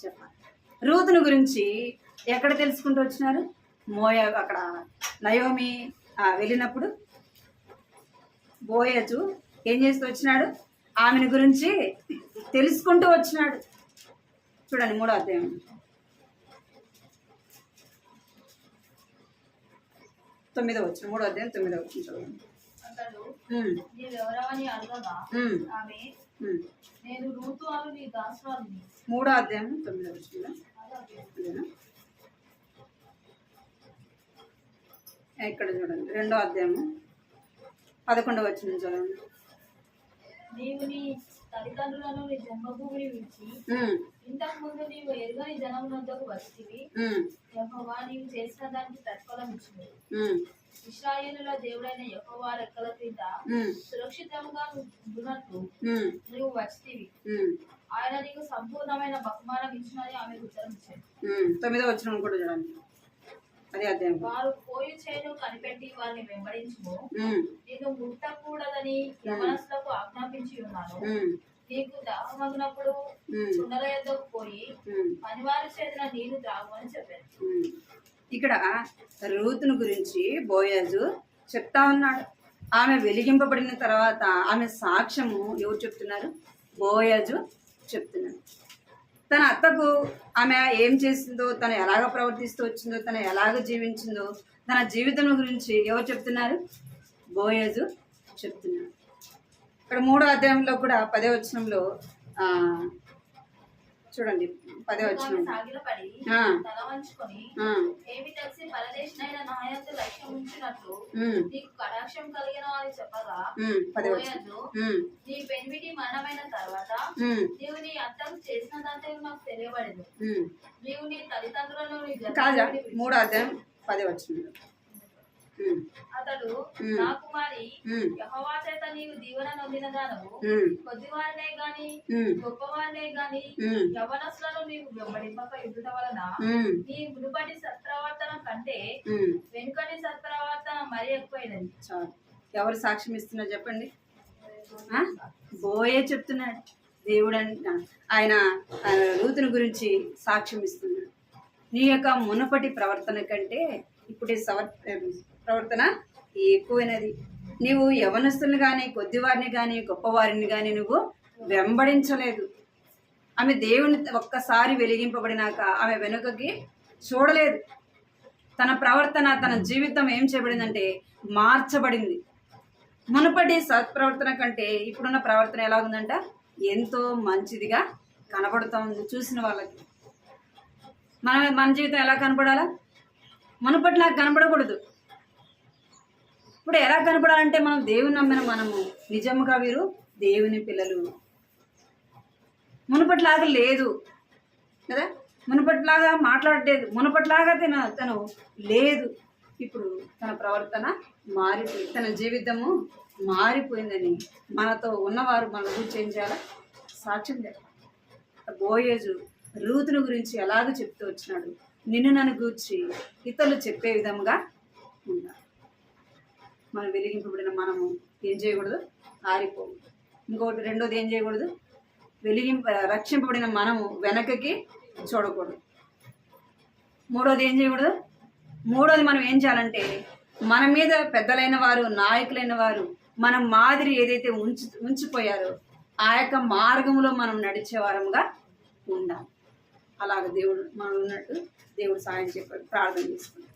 చెప్పాలి. రూతుని గురించి ఎక్కడ తెలుసుకుంటూ వచ్చినారు? అక్కడ నయోమి వెళ్ళినప్పుడు బోయజు ఏం చేస్తూ వచ్చినాడు? ఆమెను గురించి తెలుసుకుంటూ వచ్చినాడు. చూడండి 3వ అధ్యాయం 9వ వచనం. 3వ అధ్యాయం 9వ వచనం చూడండి. అతడు నీవెవరవని అడగగా ఆమె నేను రూతు అను నీ దాసురాలిని. 3వ అధ్యాయం 9వ వచనం. ఇక్కడ చూడండి 2వ అధ్యాయం 11వ వచనం చూడండి. నీవు నీ తల్లిదండ్రులను నీ జన్మభూమిని విడిచి ఇంతకు ముందు నీవు ఎరుగని జనమునందుకు వచ్చితివి. యెహోవా నీవు చేసిన దానికి ప్రతిఫలం ఇచ్చింది. ఇశ్రాయేలుల దేవుడైన యెహోవా రెక్కల క్రింద సురక్షితంగా ఉండునట్లు నీవు వచ్చితివి. ఆయన నీకు సంపూర్ణమైన బహుమానం ఇచ్చినని ఆమెకు ఉత్తరం ఇచ్చాడు. 9వ వచనం కూడా చూడండి. అదే అధ్యాయం. వారు పోయి చేను కనిపెట్టి వారిని వెంబడించుము. నేను ముట్టకూడదని యవనస్తులకు ఆజ్ఞాపించి ఉన్నాను. నీకు దాహమగినప్పుడు చుండల యొద్దకు పోయి పనివారి చేతిన నీళ్లు త్రాగమని చెప్పాను. ఇక్కడ రూతును గురించి బోయజు చెప్తా ఉన్నాడు. ఆమె వెలిగింపబడిన తర్వాత ఆమె సాక్ష్యము ఎవరు చెప్తున్నారు? బోయజు చెప్తున్నాడు. తన అత్తకు ఆమె ఏం చేసిందో, తను ఎలాగ ప్రవర్తిస్తూ వచ్చిందో, తను ఎలాగ జీవించిందో, తన జీవితం గురించి ఎవరు చెప్తున్నారు? బోయజు చెప్తున్నారు. ఇక్కడ 3వ అధ్యాయంలో కూడా 10వ వచనంలో చూడండి. 10వ వచనం. సాగిలపడి తల వంచుకొని ఏమి తెలిసి పరదేశినైన నా యందు లక్ష్యం ఉంచినట్లు నీకు కటాక్షం కలిగిన అని చెప్పగా బోయజు నీ పెనిమిటి మరణమైన తర్వాత నీవు నీ అత్తకు చేసిన దాంతో నాకు తెలియబడదు. నీవు నీ తల్లిదండ్రులను నీ కాదా 3వ అధ్యాయం 10వ వచనం. అతడు నా కుమారి యెహోవా చేత నీవు దీవెన నొందిన దానవు. కొద్దివారినే గాని గొప్పవారినే గాని యవనస్తులను నీవు వెంబడింపక యుద్ధ వలన నీ మునుపటి సత్ప్రవర్తన కంటే వెనుకటి సత్ప్రవర్తన మరీ ఎక్కువైనది. ఎవరు సాక్ష్యం ఇస్తున్నారు చెప్పండి? బోయే చెప్తున్నాడు. దేవుడు ఆయన రూతుని గురించి సాక్ష్యం ఇస్తున్నాడు. నీ యొక్క మునుపటి ప్రవర్తన కంటే ఇప్పుడు ప్రవర్తన ఎక్కువైనది. నీవు యవనస్తుల్ని కానీ కొద్దివారిని కానీ గొప్పవారిని కానీ నువ్వు వెంబడించలేదు. ఆమె దేవుని ఒక్కసారి వెలిగింపబడినాక ఆమె వెనుకకి చూడలేదు. తన ప్రవర్తన, తన జీవితం ఏం చేయబడిందంటే మార్చబడింది. మునుపటి సత్ప్రవర్తన కంటే ఇప్పుడున్న ప్రవర్తన ఎలా ఉందంట, ఎంతో మంచిదిగా కనబడుతూ ఉంది చూసిన వాళ్ళకి. మన జీవితం ఎలా కనపడాలా? మునుపటిలా కనపడకూడదు. ఇప్పుడు ఎలా కనపడాలంటే మనం దేవుని నమ్మిన మనము నిజముగా వీరు దేవుని పిల్లలు. మునుపటిలాగా లేదు కదా, మునుపటిలాగా మాట్లాడలేదు, మునుపటిలాగా తను లేదు. ఇప్పుడు తన ప్రవర్తన మారిపోయింది, తన జీవితము మారిపోయిందని మనతో ఉన్నవారు మన గురించి ఏం చేయాలి? సాక్ష్యం చేయాలి. బోయేజు రూతుని గురించి ఎలాగ చెప్తూ వచ్చినాడు, నిన్ను నన్ను గూర్చి ఇతరులు చెప్పే విధంగా ఉండాలి. మనం వెలిగింపబడిన మనము ఏం చేయకూడదు? ఆరిపోకూడదు. ఇంకొకటి రెండోది ఏం చేయకూడదు? రక్షింపబడిన మనము వెనకకి చూడకూడదు. మూడోది ఏం చేయకూడదు? మూడోది మనం ఏం చేయాలంటే మన మీద పెద్దలైన వారు, నాయకులైన వారు మన మాదిరి ఏదైతే ఉంచిపోయారో ఆ యొక్క మార్గంలో మనం నడిచే వారంగా ఉండాలి. అలాగ దేవుడు మనం ఉన్నట్టు దేవుడు సాయం చెప్పాడు. ప్రార్థన చేసుకుంటాం.